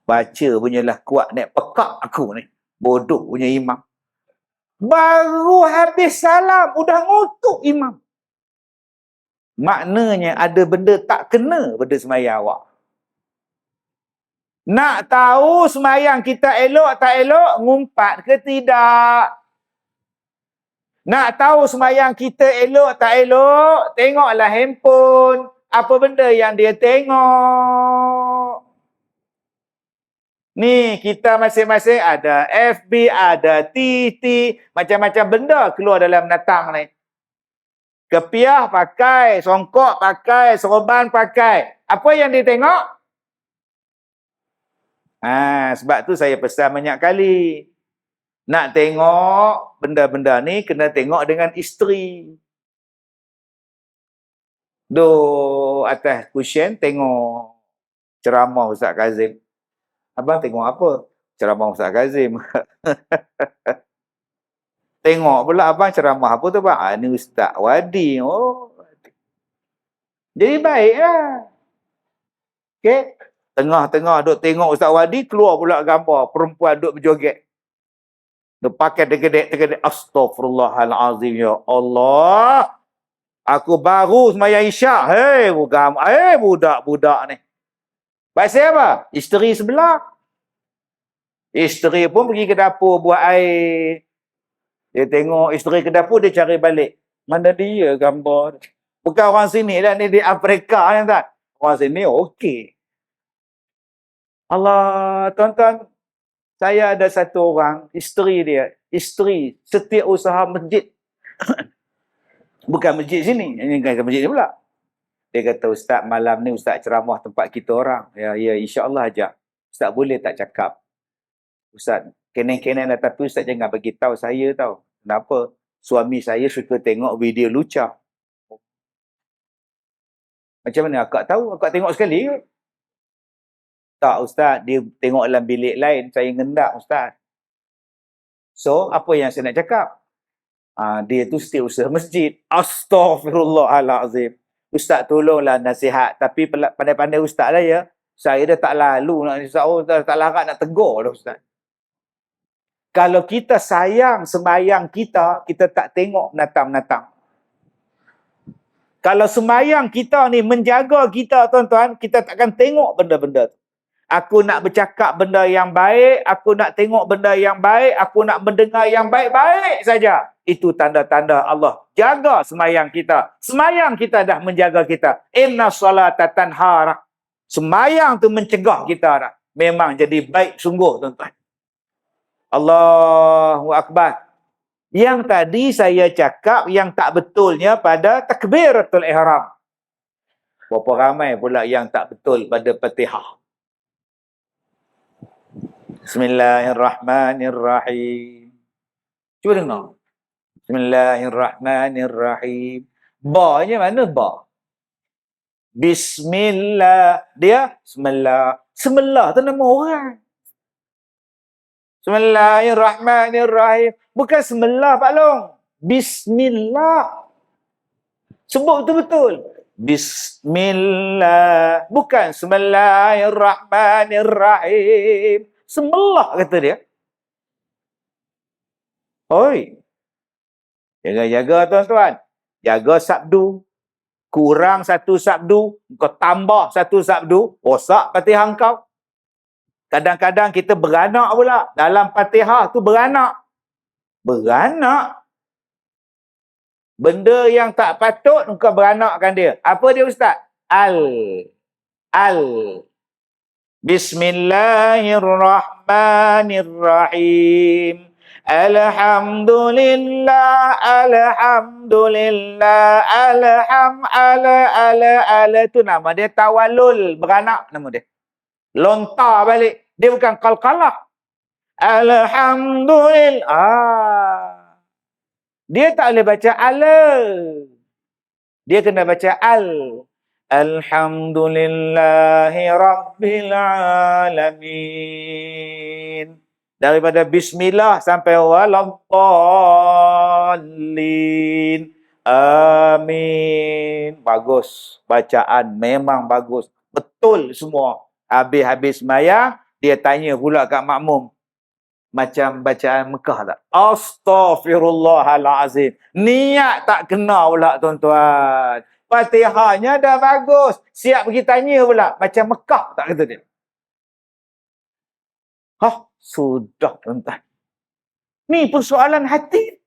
Baca punyalah kuat nak pekak aku ni. Bodoh punya imam. Baru habis salam, udah ngutuk imam. Maknanya ada benda tak kena pada semayang awak. Nak tahu semayang kita elok tak elok, ngumpat ke tidak? Nak tahu semayang kita elok tak elok, tengoklah handphone. Apa benda yang dia tengok? Ni kita masing-masing ada FB, ada TT, macam-macam benda keluar dalam datang ni. Kepiah pakai, songkok pakai, sorban pakai. Apa yang dia tengok? Sebab tu saya pesan banyak kali. Nak tengok benda-benda ni kena tengok dengan isteri. Atas cushion tengok ceramah Ustaz Kazim. Abang tengok apa? Ceramah Ustaz Kazim. Tengok pula abang ceramah apa tu bang? Ni Ustaz Wadi. Oh. Jadi baiklah. Okey. Tengah-tengah duk tengok Ustaz Wadi, keluar pula gambar perempuan duk berjoget. Duk pakai tegedek. Astaghfirullahalazim, ya Allah. Aku baru semayang isyak. Budak-budak ni. Pasal apa? Isteri sebelah. Isteri pun pergi ke dapur buat air. Dia tengok isteri ke dapur, dia cari balik. Mana dia gambar? Bukan orang sini lah, ni di Afrika kan tak? Orang sini okey. Allah, tuan-tuan, saya ada satu orang, isteri setiap usaha masjid. Bukan masjid sini, ini kan masjid ni pula. Dia kata, Ustaz, malam ni Ustaz ceramah tempat kita orang. Ya, insya-Allah ajak. Ustaz boleh tak cakap? Ustaz, kenen-kenen lah, tapi Ustaz jangan bagi tahu saya tahu. Kenapa? Suami saya suka tengok video lucah. Macam mana akak tahu? Akak tengok sekali ke? Tak Ustaz, dia tengok dalam bilik lain, saya ngendak Ustaz. So, apa yang saya nak cakap? Dia tu setiausaha masjid. Astaghfirullahalazim. Ustaz tolonglah nasihat. Tapi pandai-pandai Ustaz lah ya. Saya dah tak lalu nak Ustaz. Tak larat nak tegur dah Ustaz. Kalau kita sayang sembahyang kita, kita tak tengok menatang-menatang. Kalau sembahyang kita ni menjaga kita tuan-tuan, kita takkan tengok benda-benda tu. Aku nak bercakap benda yang baik, aku nak tengok benda yang baik, aku nak mendengar yang baik-baik saja. Itu tanda-tanda Allah jaga sembahyang kita. Sembahyang kita dah menjaga kita. Inna salata tanha. Sembahyang tu mencegah kita dah. Memang jadi baik sungguh tuan-tuan. Allahu Akbar. Yang tadi saya cakap yang tak betulnya pada takbiratul ihram. Berapa ramai pula yang tak betul pada Fatihah. Bismillahirrahmanirrahim. Cuba dengar. Bismillahirrahmanirrahim. Ba-nya mana ba? Bismillah. Dia Bismillah. Bismillah tu nama orang. Bismillahirrahmanirrahim. Bukan Bismillah Pak Long. Bismillah. Sebut betul-betul. Bismillah. Bukan Bismillahirrahmanirrahim. Bismillah kata dia. Oi. Jaga-jaga tuan-tuan. Jaga sabdu. Kurang satu sabdu. Kau tambah satu sabdu. Rosak Fatihah kau. Kadang-kadang kita beranak pula. Dalam Fatihah tu beranak. Beranak. Benda yang tak patut kau beranakkan dia. Apa dia Ustaz? Al. Bismillahirrahmanirrahim. Alhamdulillah. Itu nama dia tawalul. Beranak nama dia. Lontar balik. Dia bukan qalqalah. Alhamdulillah. Dia tak boleh baca ala. Dia kena baca al. Alhamdulillahi Rabbil Alamin. Daripada bismillah sampai waladdallin. Amin. Bagus. Bacaan memang bagus. Betul semua. Habis-habis sembahyang, dia tanya pula kat makmum. Macam bacaan Mekah tak? Astaghfirullahalazim. Niat tak kena pula tuan-tuan. Fatihahnya dah bagus. Siap pergi tanya pula. Macam Mekah tak kata dia? Sudah tuan-tuan. Ni persoalan hati.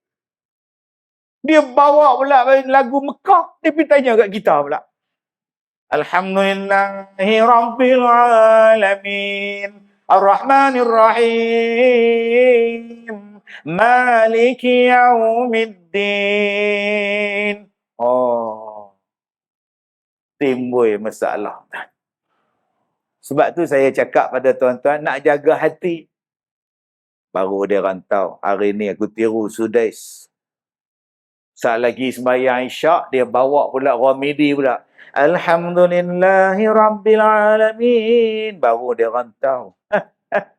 Dia bawa pula lagu Mekah. Dia pergi tanya kat kita pula. Alhamdulillahi Rabbil Alamin. Ar-Rahmanir-Rahim. Maliki Yaumiddin. Timbul masalah. Sebab tu saya cakap pada tuan-tuan, nak jaga hati. Baru dia rantau. Hari ni aku tiru Sudais. Saat lagi sembahyang Isyak, dia bawa pula Ramidi pula. Alhamdulillahi Rabbil Alamin. Baru dia rantau.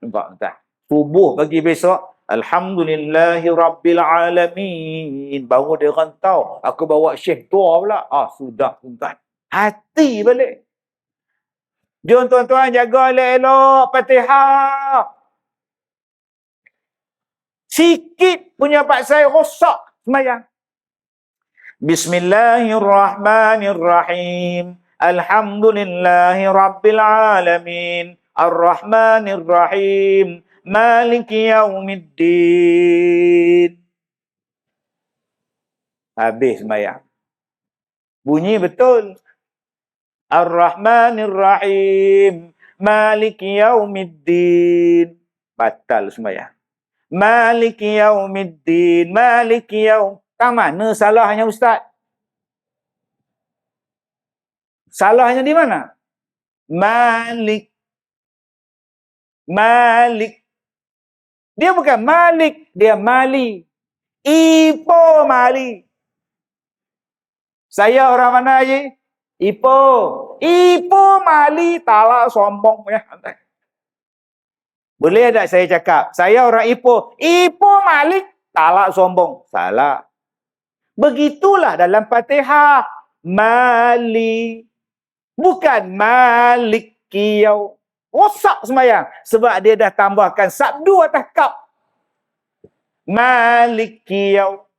Nampak tak? Subuh pagi besok. Alhamdulillahi Rabbil Alamin. Baru dia rantau. Aku bawa Syekh tua pula. Sudah tuan-tuan. Hati balik. Jom tuan-tuan jaga elok-elok Fatihah. Sikit punya paksai rosak sembahyang. Bismillahirrahmanirrahim. Alhamdulillahi Rabbil Alamin. Ar-Rahmanir-Rahim. Maliki Yaumiddin. Habis sembahyang. Bunyi betul. Ar-Rahmanir-Rahim. Maliki Yaumiddin. Batal sembahyang. Maliki Yaumiddin. Maliki Yaum. Kat mana salahnya Ustaz? Salahnya di mana? Malik. Dia bukan Malik, dia Mali. Ipo Mali. Saya orang mana je? Ipo Mali, talak sombong ya. Boleh tak saya cakap, saya orang Ipoh. Ipoh Malik. Talak sombong. Salah. Begitulah dalam Fatihah. Mali. Bukan Malik kiyau. Rosak sembahyang. Sebab dia dah tambahkan sabdu atas kap. Malik kiyau.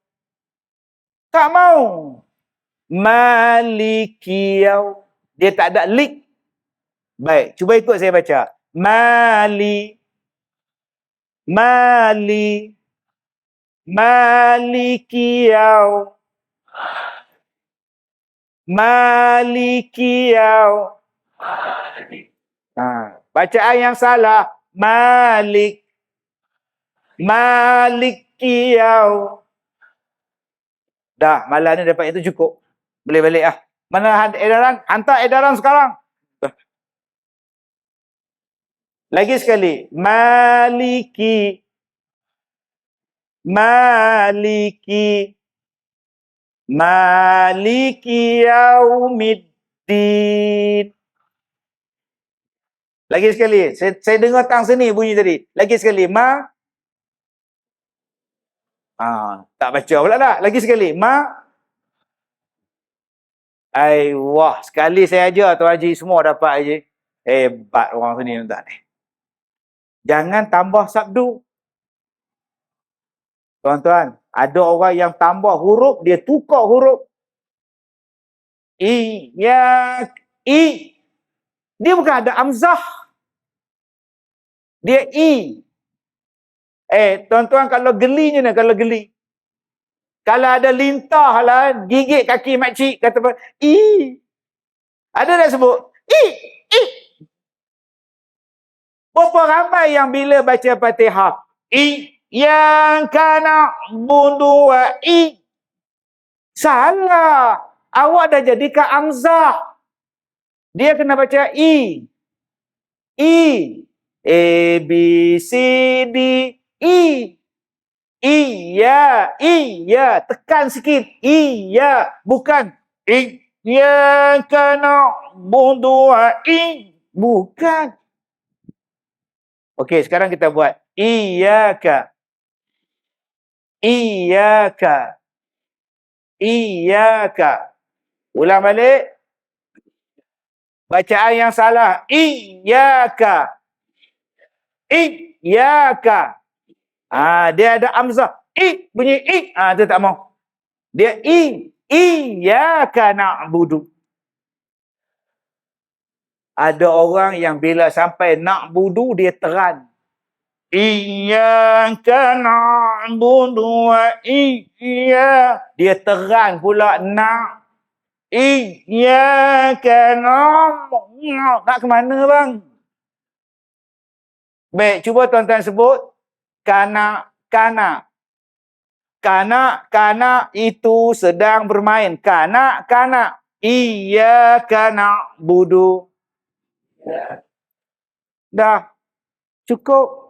Tak mau. Malik kiyau. Dia tak ada lik. Baik, cuba ikut saya baca. Mali. Mali. Malikiyau. Malikiyau. Bacaan yang salah. Malik. Malikiyau. Dah, malam ni dapat itu cukup. Boleh balik lah. Mana edaran? Hantar edaran sekarang. Lagi sekali. Maliki. Maliki. Maliki yaumiddin. Lagi sekali. Saya dengar tang sini bunyi tadi. Lagi sekali. Tak baca pula dah. Lagi sekali. Wah, sekali saya ajar Tuan Haji semua dapat Haji. Hebat orang sini tuan ni. Jangan tambah sabdu. Tuan-tuan, ada orang yang tambah huruf, dia tukar huruf. I. Dia bukan ada amzah. Dia I. Tuan-tuan kalau geli je ni, kalau geli. Kalau ada lintah lah, gigit kaki makcik, kata apa? I. Ada tak sebut? I. Berapa ramai yang bila baca Fatihah? I. Yang kana bundu wa I. Salah. Awak dah jadikan amzah. Dia kena baca I. I. A, B, C, D, I. Iya. Tekan sikit. Iya. Bukan. I. Yang kana bundu wa I. Bukan. Okey, sekarang kita buat. Iyaka. Iyaka. Iyaka. Ulang balik. Bacaan yang salah. Iyaka. Iyaka. Dia ada amzah. Bunyi tu tak mau. Dia Iyaka na'budu. Ada orang yang bila sampai na'budu dia teran. Iyyaka na'budu wa dia teran pula Iyyaka na'budu. Nak ke mana bang? Baik, cuba tuan-tuan sebut kana itu sedang bermain. Kana iyyaka na'budu. Dah cukup.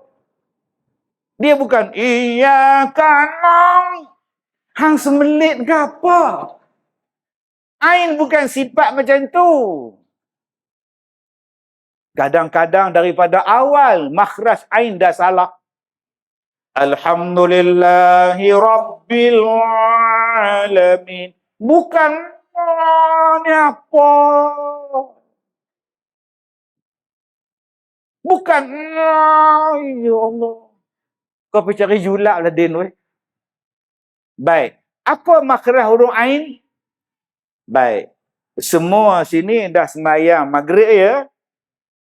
Dia bukan iyyaka na'budu. Hang semelit ke apa? Ain bukan sifat macam tu. Kadang-kadang daripada awal makhraj ain dah salah. Alhamdulillahi Rabbil Alamin. Bukan ni apa? Bukan ya Allah. Kau pergi cari julak lah Din weh. Baik. Apa makhraj huruf ain? Baik. Semua sini dah sembahyang maghrib ya?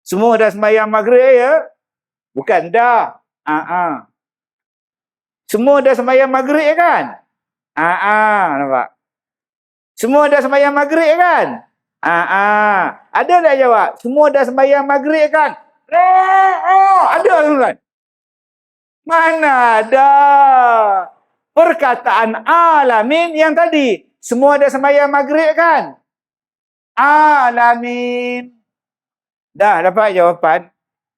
Semua dah sembahyang maghrib ya? Bukan dah. Semua dah sembahyang maghrib kan? Nampak? Semua dah sembahyang maghrib kan? Ada tak jawab? Semua dah sembahyang maghrib kan? Ada kan? Mana ada? Perkataan alamin yang tadi. Semua dah sembahyang maghrib kan? Alamin. Dah dapat jawapan?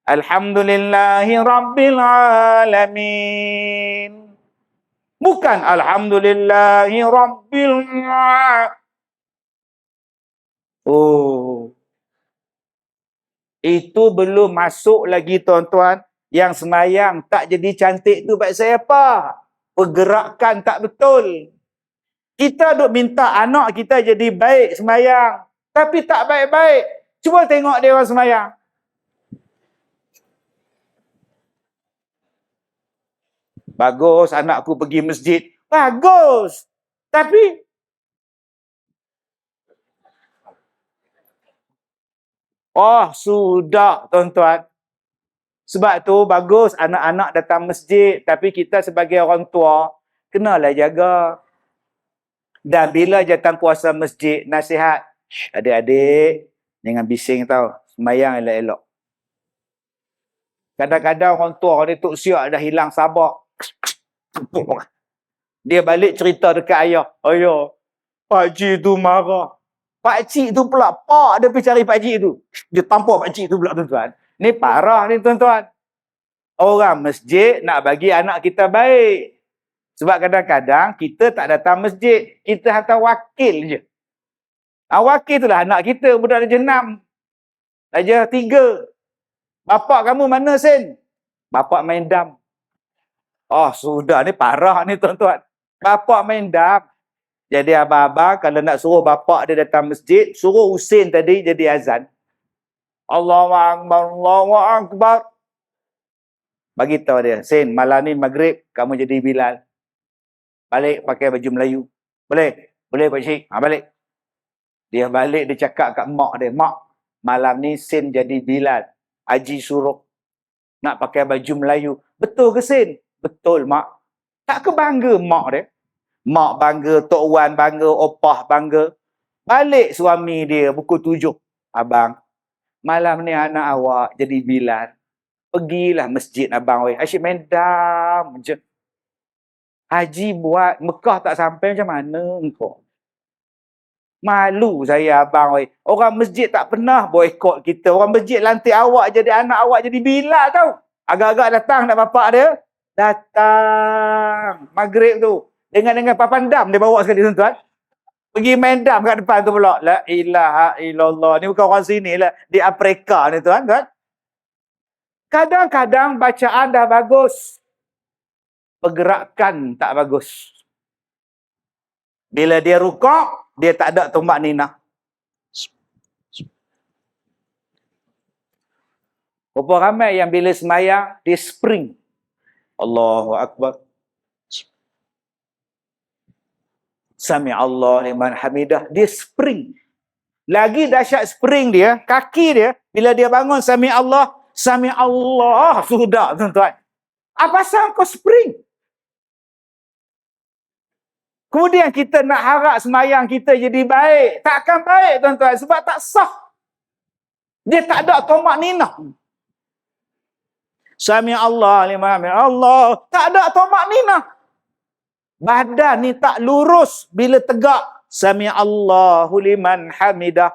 Alhamdulillahi Rabbil Alamin. Bukan Alhamdulillahi Rabbil Alamin. Itu belum masuk lagi tuan-tuan Yang semayang tak jadi cantik tu pasal apa? Pergerakan tak betul. Kita duk minta anak kita jadi baik semayang. Tapi tak baik-baik. Cuba tengok dia orang semayang. Bagus anakku pergi masjid. Bagus. Tapi sudah tuan-tuan. Sebab tu bagus anak-anak datang masjid. Tapi kita sebagai orang tua, kenalah jaga. Dan bila datang puasa masjid, nasihat. Adik-adik, jangan bising tau. Semayang elok-elok. Kadang-kadang orang tua, orang Datuk Siak dah hilang sabar. Dia balik cerita dekat ayah. Ayah, pakcik tu marah. Pakcik tu pula, pak dia pergi cari pakcik tu. Dia tampar pakcik tu pula tuan-tuan. Ni parah ni tuan-tuan. Orang masjid nak bagi anak kita baik. Sebab kadang-kadang kita tak datang masjid. Kita hantar wakil je. Wakil tu lah anak kita, budak darjah 6. Darjah 3. Bapak kamu mana Sen? Bapak main dam. Sudah ni parah ni tuan-tuan. Bapak main dam. Jadi abang-abang kalau nak suruh bapak dia datang masjid, suruh Husin tadi jadi azan. Allahu Akbar, Allahu Akbar. Bagi tahu dia, Sen, malam ni maghrib kamu jadi Bilal. Balik pakai baju Melayu. Boleh? Boleh pakcik. Balik. Dia balik dia cakap kat mak dia, mak, malam ni Sen jadi Bilal. Haji suruh nak pakai baju Melayu. Betul ke Sen? Betul mak. Tak ke bangga mak dia? Mak bangga, Tok Wan bangga, opah bangga. Balik suami dia pukul 7. Abang, malam ni anak awak jadi Bilal. Pergilah masjid abang. Asyik main dam je. Haji buat, Mekah tak sampai macam mana engkau? Malu saya abang. Orang masjid tak pernah boykot kita. Orang masjid lantik awak jadi anak awak jadi Bilal tau. Agak-agak datang nak bapak dia. Datang. Maghrib tu. Dengan papan dam dia bawa sekali tuan-tuan. Pergi main dam kat depan tu pula. La ilaha illallah. Ni bukan orang sini lah. Di Afrika ni tuan-tuan. Kadang-kadang bacaan dah bagus. Pergerakan tak bagus. Bila dia rukuk, dia tak ada tumak ninah. Berapa ramai yang bila semayang, dia spring. Allahu Akbar. Sami Allah liman hamidah. Dia spring. Lagi dahsyat spring dia, kaki dia, bila dia bangun Sami Allah, sudah tuan-tuan. Apa pasal kau spring? Kemudian kita nak harap semayang kita jadi baik. Takkan baik tuan-tuan sebab tak sah. Dia tak ada tomak ninah. Sami Allah liman Allah. Tak ada tomak ninah. Badan ni tak lurus bila tegak. Sami Allahu liman hamidah.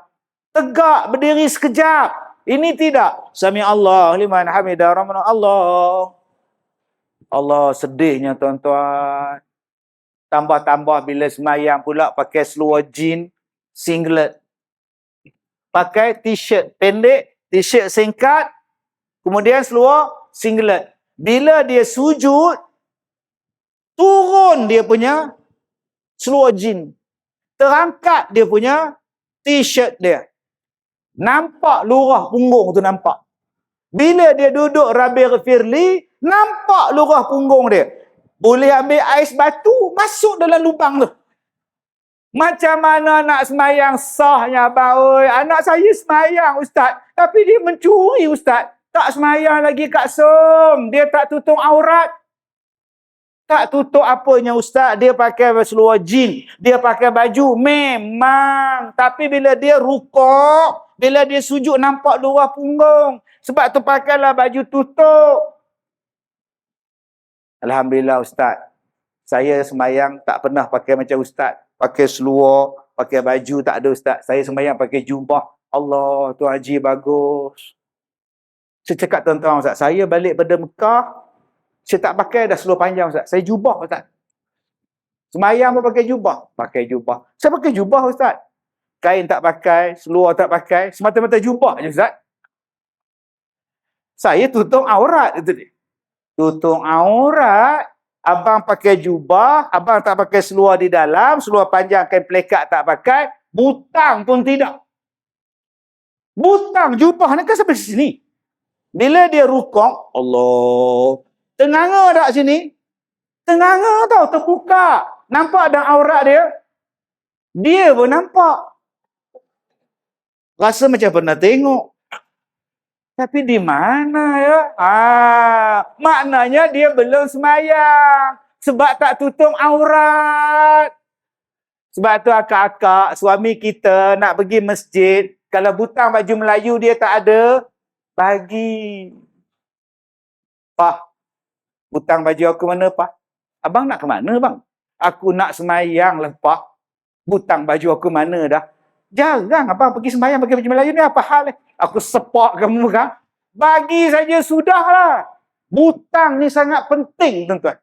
Tegak berdiri sekejap. Ini tidak. Sami Allah liman hamidah. Rabbana Allah. Allah sedihnya tuan-tuan. Tambah-tambah bila semayang pula pakai seluar jean, singlet. Pakai t-shirt pendek, t-shirt singkat, kemudian seluar singlet. Bila dia sujud, turun dia punya seluar jean. Terangkat dia punya t-shirt dia. Nampak lurah punggung tu nampak. Bila dia duduk Rabbi Ghafirli, nampak lurah punggung dia. Boleh ambil ais batu, masuk dalam lubang tu. Macam mana nak semayang sahnya abang? Anak saya semayang ustaz. Tapi dia mencuri ustaz. Tak semayang lagi Kak Som. Dia tak tutup aurat. Tak tutup apanya ustaz. Dia pakai seluar jean. Dia pakai baju. Memang. Tapi bila dia rukuk, bila dia sujud nampak luar punggung. Sebab tu pakailah baju tutup. Alhamdulillah ustaz. Saya semayang tak pernah pakai macam ustaz. Pakai seluar, pakai baju tak ada ustaz. Saya semayang pakai jubah. Allah, Tuan Haji bagus. Saya cakap tuan-tuan ustaz, saya balik pada Mekah, saya tak pakai dah seluar panjang ustaz. Saya jubah ustaz. Semayang pun pakai jubah. Pakai jubah. Saya pakai jubah ustaz. Kain tak pakai, seluar tak pakai, semata-mata jubah je ustaz. Saya tutup aurat itu dia. Tutup aurat, abang pakai jubah, abang tak pakai seluar di dalam, seluar panjang kain pelekat tak pakai, butang pun tidak. Butang jubah ni kan sampai sini. Bila dia rukuk, Allah, tenganga tak sini? Tenganga tau, terbuka. Nampak ada aurat dia? Dia pun nampak. Rasa macam pernah tengok. Tapi di mana ya? Maknanya dia belum semayang. Sebab tak tutup aurat. Sebab tu akak-akak, suami kita nak pergi masjid. Kalau butang baju Melayu dia tak ada, bagi. Pak, butang baju aku mana, Pak? Abang nak ke mana, bang? Aku nak semayang lah, Pak. Butang baju aku mana dah? Jarang abang pergi semayang pakai baju Melayu ni, apa hal ni? Aku sepak kamu kan? Bagi saja sudahlah. Butang ni sangat penting, tuan-tuan.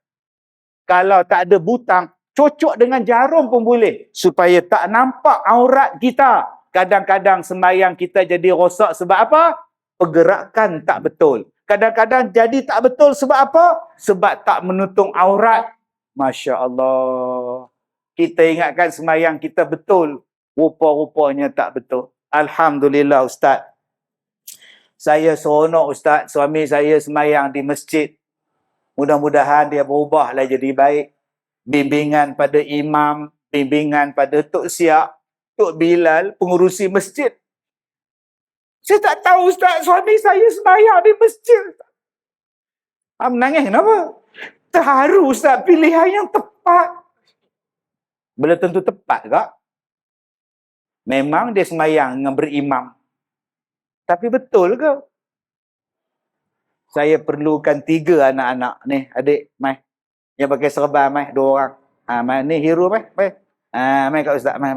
Kalau tak ada butang, cocok dengan jarum pun boleh. Supaya tak nampak aurat kita. Kadang-kadang semayang kita jadi rosak sebab apa? Pergerakan tak betul. Kadang-kadang jadi tak betul sebab apa? Sebab tak menutup aurat. Masya Allah. Kita ingatkan semayang kita betul. Rupa-rupanya tak betul. Alhamdulillah Ustaz. Saya seronok Ustaz. Suami saya semayang di masjid. Mudah-mudahan dia berubahlah jadi baik. Bimbingan pada imam. Bimbingan pada Tok Siak. Tok Bilal. Pengurusi masjid. Saya tak tahu Ustaz. Suami saya semayang di masjid. Menangis kenapa? Terharu Ustaz. Pilihan yang tepat. Belum tentu tepat tak? Memang dia semayang dengan berimam. Tapi betul ke? Saya perlukan 3 anak-anak. Ni, adik, mai. Yang pakai serban, mai. 2 orang. Mai, ni hero, mai. Mai kat Ustaz, mai.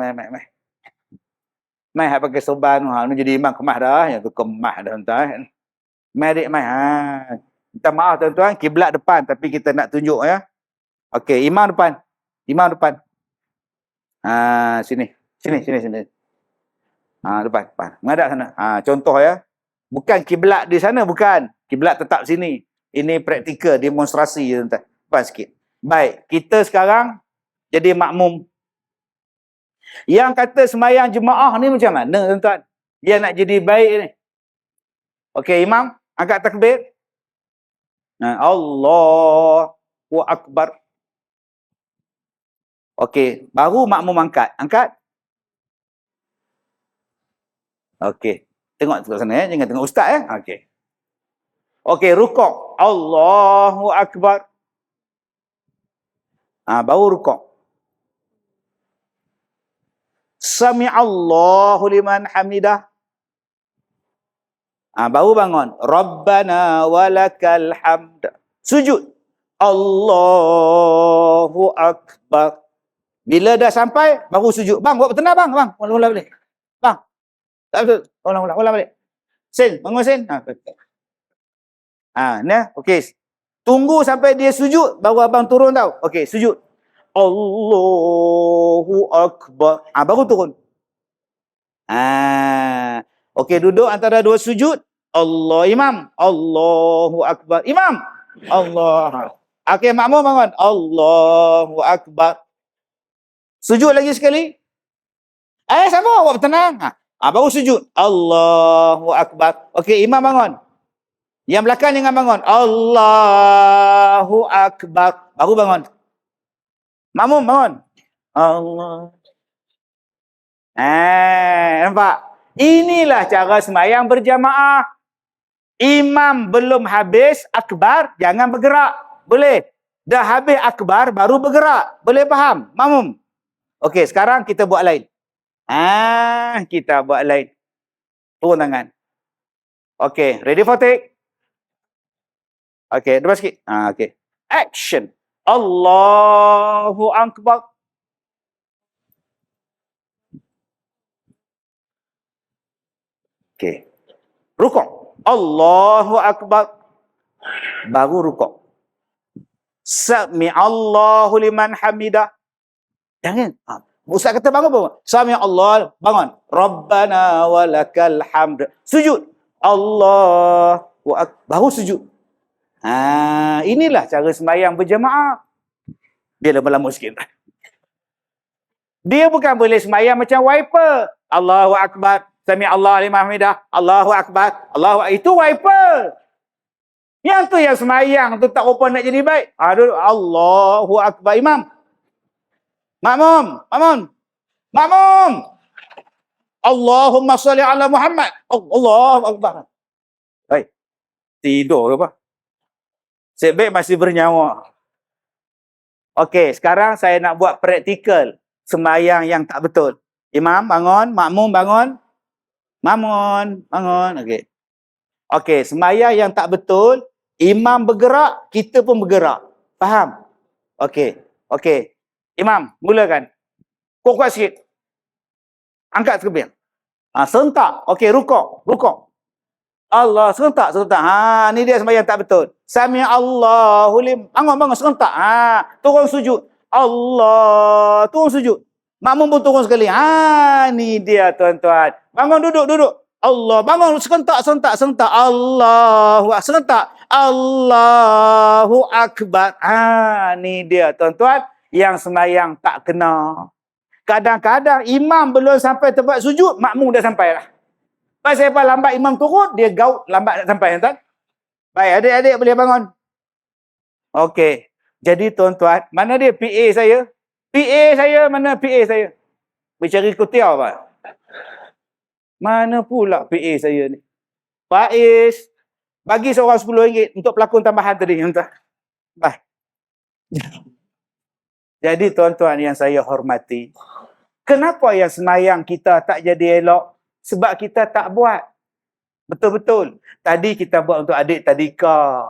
Mai, pakai serban. Ni jadi imam kemas dah. Yang tu kemas dah, tuan-tuan. Mai, adik, mai. Minta maaf, tuan-tuan. Kiblat depan. Tapi kita nak tunjuk, ya. Okey, imam depan. Imam depan. Sini. Depan. Menghadap sana. Contoh ya. Bukan kiblat di sana, bukan. Kiblat tetap sini. Ini praktikal, demonstrasi. Tuan-tuan. Depan sikit. Baik, kita sekarang jadi makmum. Yang kata semayang jemaah ni macam mana, tuan-tuan? Dia nak jadi baik ni. Okey, imam. Angkat takbir. Allahu Akbar. Okey, baru makmum angkat. Angkat. Okey. Tengok sana ya, jangan tengok ustaz ya. Okey. Okey, rukuk. Allahu Akbar. Baru rukuk. Sami'allahu liman hamidah. Baru bangun. Rabbana walakal hamd. Sujud. Allahu Akbar. Bila dah sampai, baru sujud. Bang, buat betul bang. Ulang balik. Bang. Tak betul. Ulang balik. Sen, bangun sen. Nah, okey. Tunggu sampai dia sujud, baru abang turun tau. Okey, sujud. Allahu Akbar. Baru turun. Okey, duduk antara 2 sujud. Imam. Allahu Akbar. Imam. Allah. Okey, makmum bangun. Allahu Akbar. Sujud lagi sekali. Sama, buat tenang. Baru sujud. Allahu Akbar. Okey, imam bangun. Yang belakang jangan bangun. Allahu Akbar. Baru bangun. Makmum bangun. Allah. Nampak? Inilah cara sembahyang berjamaah. Imam belum habis akbar, jangan bergerak. Boleh? Dah habis akbar, baru bergerak. Boleh faham? Makmum? Okey, sekarang kita buat lain. Kita buat lain. Turun tangan. Okey, ready for take? Okey, depan sikit. Okey. Action. Allahu Akbar. Okey. Rukuk. Allahu Akbar. Baru rukuk. Sami'allahu liman hamidah. Jangan. Ustaz kata bangun apa? Sami'allah. Bangun. Rabbana walakal hamd. Sujud. Allahu baru sujud. Inilah cara sembahyang berjemaah. Dia lama-lama sikit. Dia bukan boleh sembahyang macam wiper. Allahu Akbar. Sami Allah liman hamidah. Allahu Akbar. Itu wiper. Yang tu yang sembahyang tu tak rupa nak jadi baik. Allahu Akbar. Imam. Makmum. Allahumma salli ala Muhammad. Allahu Akbar. Baik. Tidur ke apa? Sebaik masih bernyawa. Okey, sekarang saya nak buat praktikal sembahyang yang tak betul. Imam bangun, makmum bangun. Bangun. Okey, sembahyang yang tak betul, imam bergerak, kita pun bergerak. Faham? Okey. Imam, mulakan. Kuat sikit. Angkat sekeping. Serentak. Okey, rukuk. Allah, serentak. Ni dia sembahyang tak betul. Sami Allahu liman. Bangun, serentak. Turun sujud. Allah, turun sujud. Makmum pun turun sekali. Ni dia tuan-tuan. Bangun, duduk. Allah, bangun, serentak. Allahu, serentak. Allahu Akbar. Ni dia tuan-tuan. Yang sembahyang tak kena. Kadang-kadang imam belum sampai tempat sujud, makmum dah sampai lah. Pasal apa lambat imam turun, dia gaut lambat nak sampai, tuan. Baik, adik-adik boleh bangun. Okey. Jadi tuan-tuan, mana dia PA saya? Mana PA saya? Bercari kutiau apa? Mana pula PA saya ni? Faiz, bagi seorang RM10 untuk pelakon tambahan tadi, tuan. Baik. Jadi tuan-tuan yang saya hormati, kenapa yang sembahyang kita tak jadi elok? Sebab kita tak buat. Betul-betul. Tadi kita buat untuk adik tadika.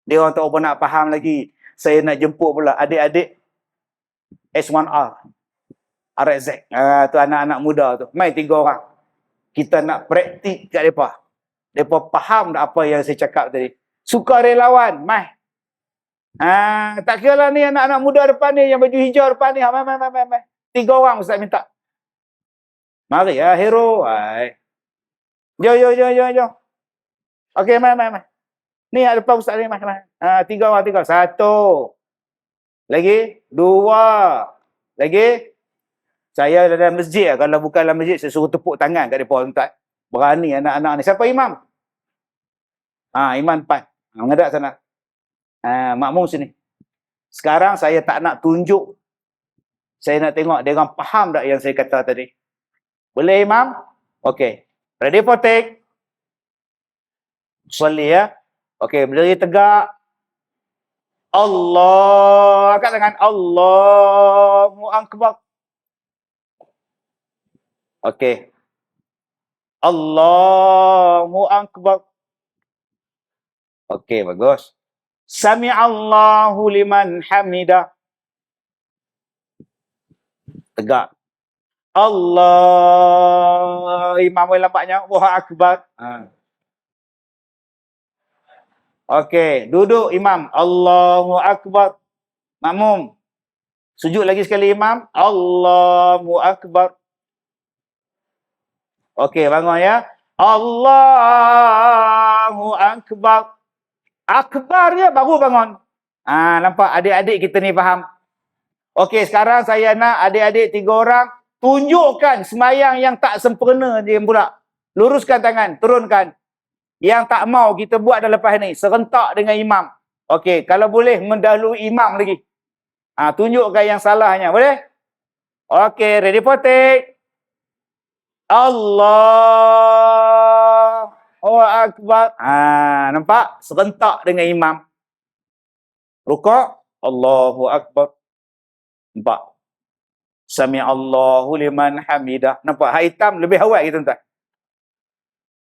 Dia orang tak apa nak faham lagi. Saya nak jemput pula adik-adik S1R. RZ. Tu anak-anak muda tu. Mai 3 orang. Kita nak praktik kat mereka. Mereka faham tak apa yang saya cakap tadi. Sukarelawan. Mai. Tak kira lah ni anak-anak muda depan ni. Yang baju hijau depan ni. Mai. 3 orang Ustaz minta. Mari ya hero. Jom. Okey, mai. Ni ada depan Ustaz ni, mai. 3 orang. 1. Lagi 2. Lagi. Saya dalam masjid. Kalau bukan dalam masjid, saya suruh tepuk tangan kat depa tuan. Berani anak-anak ni. Siapa imam? Imam 4. Menghadap sana. Makmum sini. Sekarang saya tak nak tunjuk. Saya nak tengok dia orang faham tak yang saya kata tadi. Boleh imam? Okey. Ready for take? Salli ya. Okey, berdiri tegak. Allah. Angkat tangan. Allahu Akbar. Okey. Allahu Akbar. Okey, bagus. Sami Allahu liman hamidah. Tegak. Allah. Imam boleh nampaknya. Allahu Akbar. Okey. Duduk imam. Allahu Akbar. Makmum. Sujud lagi sekali imam. Allahu Akbar. Okey, bangun ya. Allahu Akbar. Akbar je baru bangun. Nampak adik-adik kita ni faham. Okey, sekarang saya nak adik-adik 3 orang tunjukkan sembahyang yang tak sempurna dia pula. Luruskan tangan, turunkan. Yang tak mau kita buat dah lepas ni, serentak dengan imam. Okey, kalau boleh mendahului imam lagi. Tunjukkan yang salahnya, boleh? Okey, ready for take. Allahu Akbar. Nampak? Serentak dengan imam. Rukuk. Allahu Akbar. Nampak? Sami Allahu liman hamidah. Nampak? Hak hitam lebih awal kita tuan.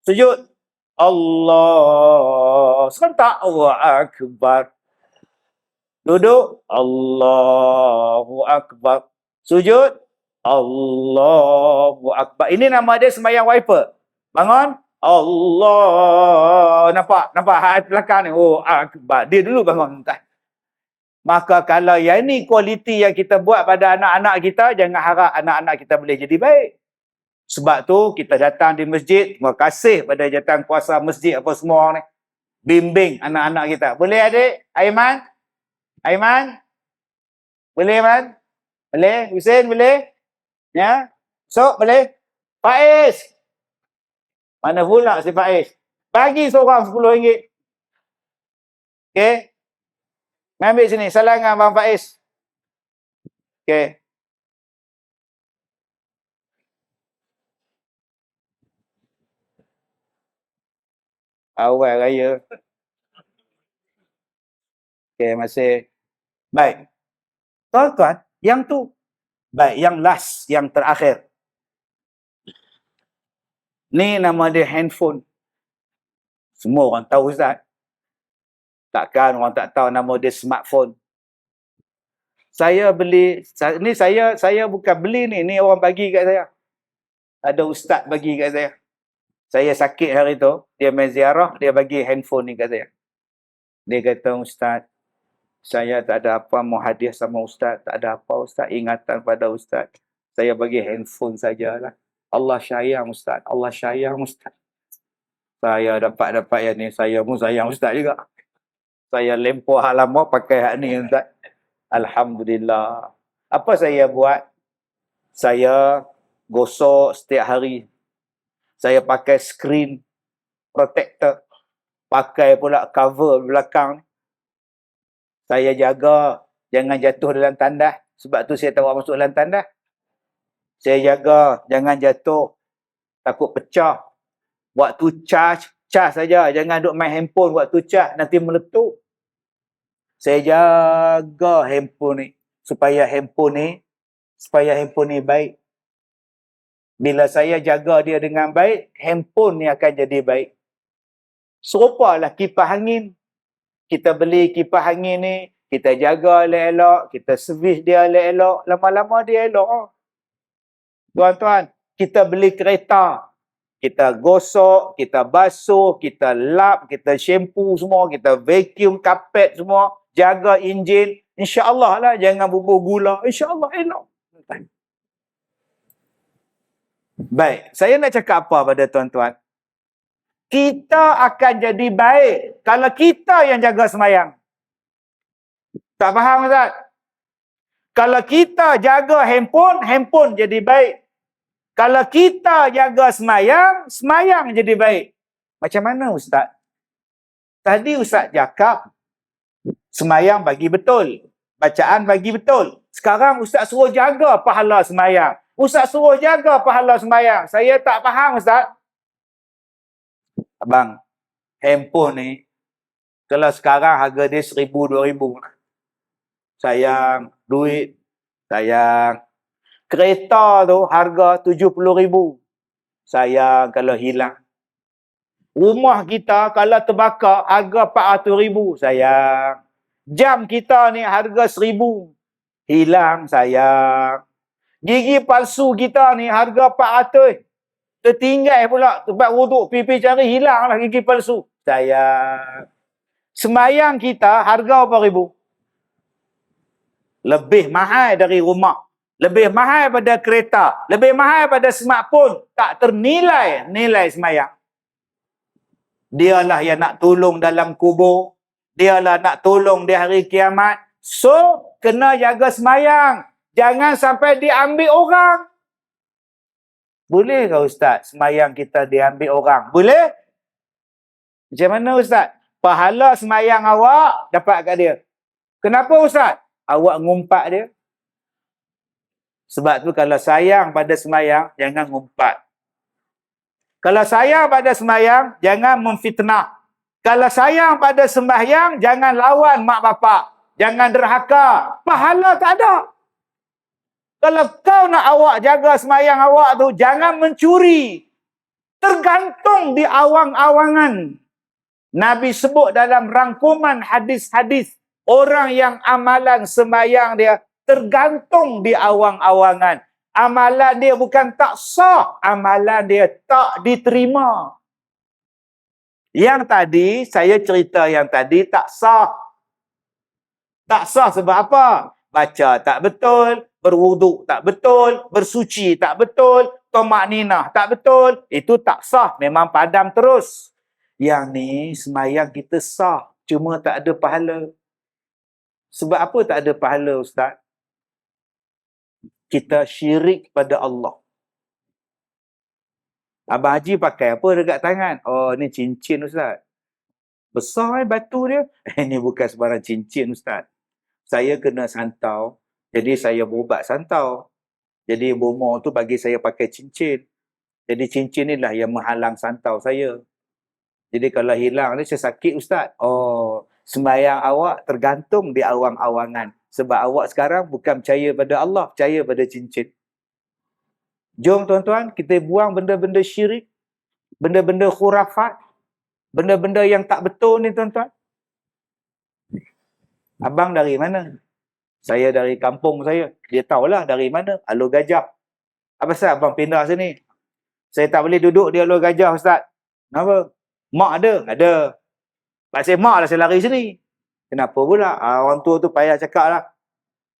Sujud. Allah. Serentak. Allahu Akbar. Duduk. Allahu Akbar. Sujud. Allahu Akbar. Ini nama dia sembahyang wiper. Bangun. Allah. Nampak? Hak belakang ni. Oh, Akbar. Dia dulu bangun. Maka kalau yang ini kualiti yang kita buat pada anak-anak kita, jangan harap anak-anak kita boleh jadi baik. Sebab tu kita datang di masjid, terima kasih pada jawatan kuasa masjid apa semua ni. Bimbing anak-anak kita. Boleh adik? Aiman? Aiman? Boleh Man? Boleh? Husin boleh? Ya? Sok boleh? Faiz? Mana pula si Faiz? Bagi seorang RM10. Okey? Ambil sini. Salam dengan Abang Faiz. Okey. Awal raya. Okey, masih. Baik. Tuan-tuan, yang tu. Baik, yang last, yang terakhir. Ni nama dia handphone. Semua orang tahu Ustaz. Takkan orang tak tahu nama dia smartphone. Saya beli, ni saya bukan beli ni orang bagi kat saya. Ada ustaz bagi kat saya. Saya sakit hari tu, dia main ziarah, dia bagi handphone ni kat saya. Dia kata, Ustaz, saya tak ada apa mau hadiah sama Ustaz. Tak ada apa Ustaz, ingatan pada Ustaz. Saya bagi handphone sajalah. Allah sayang Ustaz, Allah sayang Ustaz. Saya dapat yang ni, saya pun sayang Ustaz juga. Saya lempar halamak pakai hak ni Ustaz. Alhamdulillah. Apa saya buat? Saya gosok setiap hari. Saya pakai screen protector. Pakai pula cover belakang. Saya jaga jangan jatuh dalam tandas. Sebab tu saya tahu masuk dalam tandas. Saya jaga jangan jatuh. Takut pecah. Waktu charge saja. Jangan duk main handphone waktu charge. Nanti meletup. Saya jaga handphone ni. Supaya handphone ni baik. Bila saya jaga dia dengan baik, handphone ni akan jadi baik. Serupalah kipas angin. Kita beli kipas angin ni, kita jaga elok-elok, kita servis dia elok-elok, lama-lama dia elok. Tuan-tuan, kita beli kereta. Kita gosok, kita basuh, kita lap, kita shampoo semua, kita vacuum kapet semua, jaga enjin. InsyaAllah lah, jangan bubuh gula. InsyaAllah elok. Baik, saya nak cakap apa pada tuan-tuan? Kita akan jadi baik kalau kita yang jaga semayang. Tak faham Ustaz? Kalau kita jaga handphone, handphone jadi baik. Kalau kita jaga semayang, semayang jadi baik. Macam mana Ustaz? Tadi Ustaz cakap, semayang bagi betul. Bacaan bagi betul. Sekarang Ustaz suruh jaga pahala semayang. Ustaz suruh jaga pahala semayang. Saya tak faham Ustaz. Abang, handphone ni, kalau sekarang harga dia RM1,000, RM2,000. Sayang, duit. Sayang. Kereta tu harga RM70,000. Sayang kalau hilang. Rumah kita kalau terbakar harga RM400,000. Sayang. Jam kita ni harga RM1,000. Hilang, sayang. Gigi palsu kita ni harga RM400. Tertinggal pula tempat wuduk, pipi cari, hilanglah gigi palsu. Sayang. Semayang kita harga berapa ribu? Lebih mahal dari rumah. Lebih mahal pada kereta. Lebih mahal pada smartphone. Tak ternilai nilai semayang. Dialah yang nak tolong dalam kubur. Dialah nak tolong di hari kiamat. So, kena jaga semayang. Jangan sampai diambil orang. Boleh ke Ustaz semayang kita diambil orang? Boleh? Macam mana Ustaz? Pahala semayang awak dapat kat dia. Kenapa Ustaz? Awak ngumpat dia. Sebab tu kalau sayang pada semayang, jangan ngumpat. Kalau sayang pada semayang, jangan memfitnah. Kalau sayang pada sembahyang, jangan lawan mak bapak. Jangan derhaka. Pahala tak ada. Kalau kau nak awak jaga semayang awak tu, jangan mencuri. Tergantung di awang-awangan. Nabi sebut dalam rangkuman hadis-hadis, orang yang amalan semayang dia tergantung di awang-awangan. Amalan dia bukan tak sah, amalan dia tak diterima. Yang tadi, saya cerita yang tadi tak sah. Tak sah sebab apa? Baca tak betul, berwuduk tak betul, bersuci tak betul, tamakninah. Tak betul. Itu tak sah. Memang padam terus. Yang ni semayang kita sah. Cuma tak ada pahala. Sebab apa tak ada pahala, Ustaz? Kita syirik pada Allah. Abang Haji pakai apa dekat tangan? Oh, ni cincin, Ustaz. Besar batu dia. Ini bukan sebarang cincin, Ustaz. Saya kena santau. Jadi saya berubat santau. Jadi bomoh tu bagi saya pakai cincin. Jadi cincin ni lah yang menghalang santau saya. Jadi kalau hilang ni saya sakit, Ustaz. Oh, sembahyang awak tergantung di awang-awangan. Sebab awak sekarang bukan percaya pada Allah, percaya pada cincin. Jom tuan-tuan, kita buang benda-benda syirik, benda-benda khurafat, benda-benda yang tak betul ni tuan-tuan. Abang dari mana? Saya dari kampung saya. Dia tahulah dari mana. Alur Gajah. Apa sebab abang pindah sini? Saya tak boleh duduk di Alur Gajah, Ustaz. Kenapa? Mak ada? Ada. Pak saya mak lah saya lari sini. Kenapa pula? Orang tua tu payah cakap lah.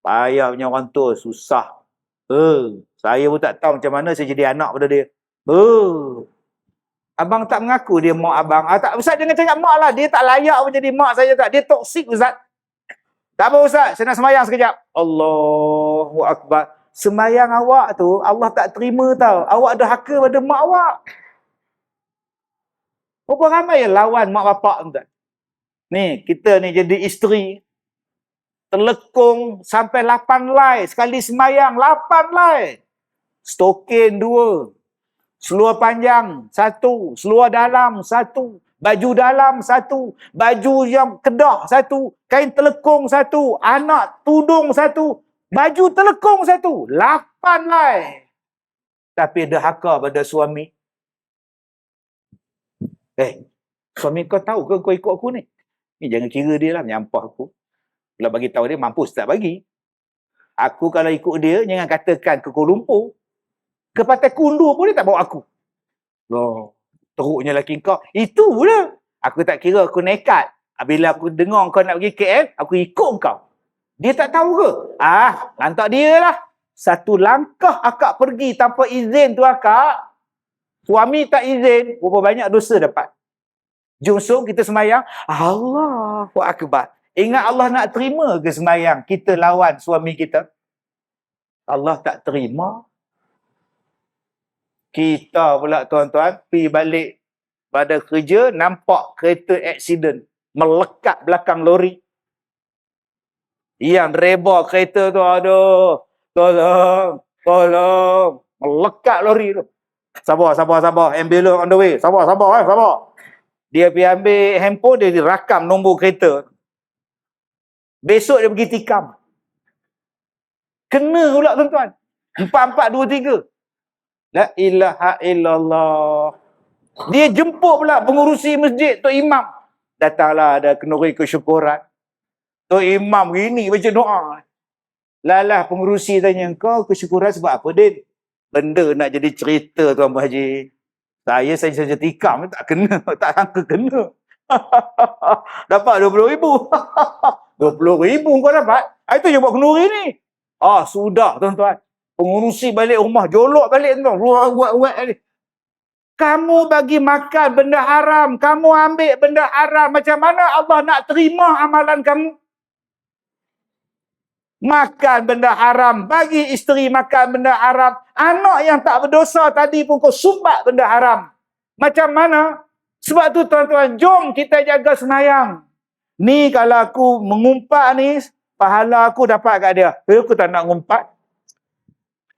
Payah punya orang tua. Susah. Saya pun tak tahu macam mana saya jadi anak pada dia. Abang tak mengaku dia mak abang. Tak, Ustaz jangan cakap mak lah. Dia tak layak pun jadi mak saya tak. Dia toksik, Ustaz. Tak apa, Ustaz. Saya nak semayang sekejap. Allahu Akbar. Semayang awak tu, Allah tak terima tau. Awak ada haka pada mak awak. Berapa ramai yang lawan mak bapak, tuan? Ni, kita ni jadi isteri. Terlekung sampai 8 lai. Sekali semayang, 8 lai. Stokin 2. Seluar panjang 1. Seluar dalam 1. Baju dalam 1. Baju yang kedah 1. Kain telekung 1. Anak tudung 1. Baju telekung 1. 8 lai. Tapi ada haka pada suami. Suami kau tahu ke kau ikut aku ni? Ni jangan kira dia lah menyampah aku. Kalau bagi tahu dia, mampus tak bagi. Aku kalau ikut dia, jangan katakan ke Kuala Lumpur. Ke Pantai Kundur pun dia tak bawa aku. Loh, teruknya lelaki kau. Itu pula. Aku tak kira, aku nekat. Bila aku dengar kau nak pergi KL, aku ikut kau. Dia tak tahu ke? Lantak dia lah. Satu langkah akak pergi tanpa izin tu akak. Suami tak izin, berapa banyak dosa dapat. Jom kita semayang. Allahu Akbar. Ingat Allah nak terima ke semayang kita lawan suami kita? Allah tak terima. Kita pula tuan-tuan, pergi balik pada kerja, nampak kereta aksiden. Melekat belakang lori. Yang driver kereta tu, aduh, tolong. Melekat lori tu. Sabar. Ambulans on the way. Sabar. Dia pergi ambil handphone, dia rakam nombor kereta. Besok dia pergi tikam. Kena pula tuan-tuan. 4423. La ilaha illallah. Dia jemput pula pengurusi masjid, Tok Imam. Datanglah ada kenduri kesyukuran. Tok Imam gini baca doa. Lalah pengurusi tanya, kau kesyukuran sebab apa, Din? Benda nak jadi cerita Tuan Haji. Saya saja tikam, tak kena. Tak sangka kena. Dapat 20,000. 20,000 kau dapat. Itu je buat kenduri ni. Sudah tuan-tuan. Pengurusi balik rumah, jolok balik tuan. Ruat ni. Kamu bagi makan benda haram, kamu ambil benda haram. Macam mana Allah nak terima amalan kamu? Makan benda haram, bagi isteri makan benda haram. Anak yang tak berdosa tadi pun kau sumbat benda haram. Macam mana? Sebab tu tuan-tuan, jom kita jaga semayang. Ni kalau aku mengumpat ni, pahala aku dapat kat dia. Aku tak nak ngumpat.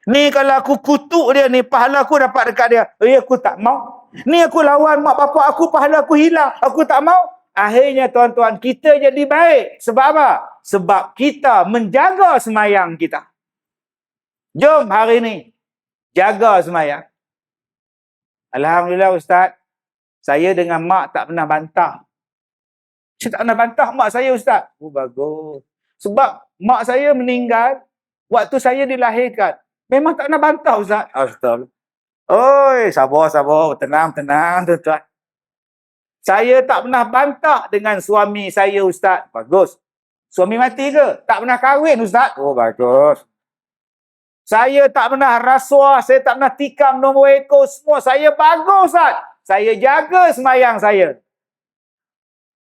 Ni kalau aku kutuk dia ni, pahala aku dapat dekat dia. Aku tak mau. Ni aku lawan mak bapak aku, pahala aku hilang. Aku tak mau. Akhirnya tuan-tuan, kita jadi baik. Sebab apa? Sebab kita menjaga semayang kita. Jom hari ni, jaga semayang. Alhamdulillah Ustaz, saya dengan mak tak pernah bantah. Saya tak pernah bantah mak saya, Ustaz. Bagus. Sebab mak saya meninggal waktu saya dilahirkan. Memang tak pernah bantah, Ustaz. Astagfirullah. Oi, sabar. Tenang, tuan-tuan. Saya tak pernah bantah dengan suami saya, Ustaz. Bagus. Suami mati ke? Tak pernah kahwin, Ustaz. Bagus. Saya tak pernah rasuah, saya tak pernah tikam nombor ekor semua. Saya bagus, Ustaz. Saya jaga semayang saya.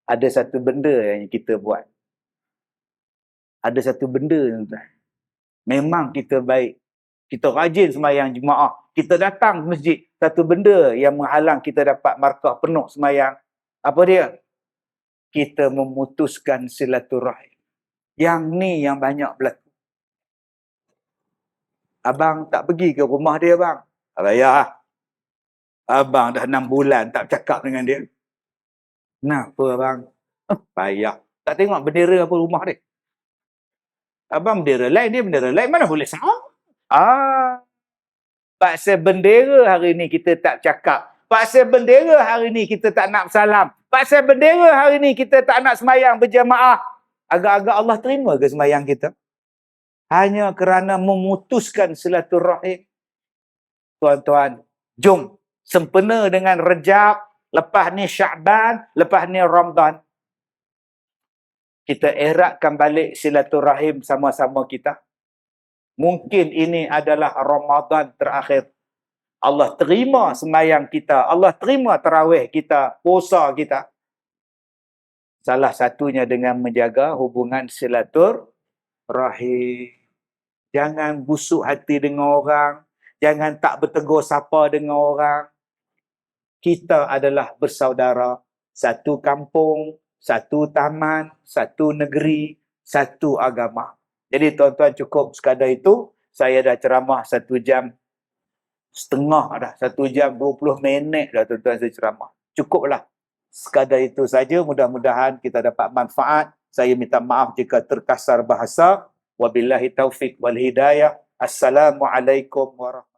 Ada satu benda yang kita buat. Ada satu benda, Ustaz. Memang kita baik. Kita rajin semayang jemaah. Kita datang ke masjid. Satu benda yang menghalang kita dapat markah penuh semayang. Apa dia? Kita memutuskan silaturahim. Yang ni yang banyak berlaku. Abang tak pergi ke rumah dia, bang. Raya. Abang dah 6 bulan tak cakap dengan dia. Kenapa, abang? Payah. Tak tengok bendera apa rumah dia. Abang bendera lain, dia bendera lain. Mana boleh sama? Pasal bendera hari ni kita tak cakap. Pasal bendera hari ni kita tak nak salam. Pasal bendera hari ni kita tak nak semayang berjamaah. Agak-agak Allah terima ke semayang kita? Hanya kerana memutuskan silaturahim. Tuan-tuan, jom sempena dengan Rejab, lepas ni Sya'ban, lepas ni Ramadan. Kita eratkan balik silaturahim sama-sama kita. Mungkin ini adalah Ramadan terakhir. Allah terima semayang kita. Allah terima tarawih kita, puasa kita. Salah satunya dengan menjaga hubungan silaturahim. Jangan busuk hati dengan orang. Jangan tak bertegur sapa dengan orang. Kita adalah bersaudara. Satu kampung, satu taman, satu negeri, satu agama. Jadi tuan-tuan cukup sekadar itu. Saya dah ceramah 1 jam setengah dah. 1 jam 20 minit dah tuan-tuan saya ceramah. Cukuplah. Sekadar itu saja. Mudah-mudahan kita dapat manfaat. Saya minta maaf jika terkasar bahasa. Wabillahi taufiq wal hidayah. Assalamualaikum warahmatullahi wabarakatuh.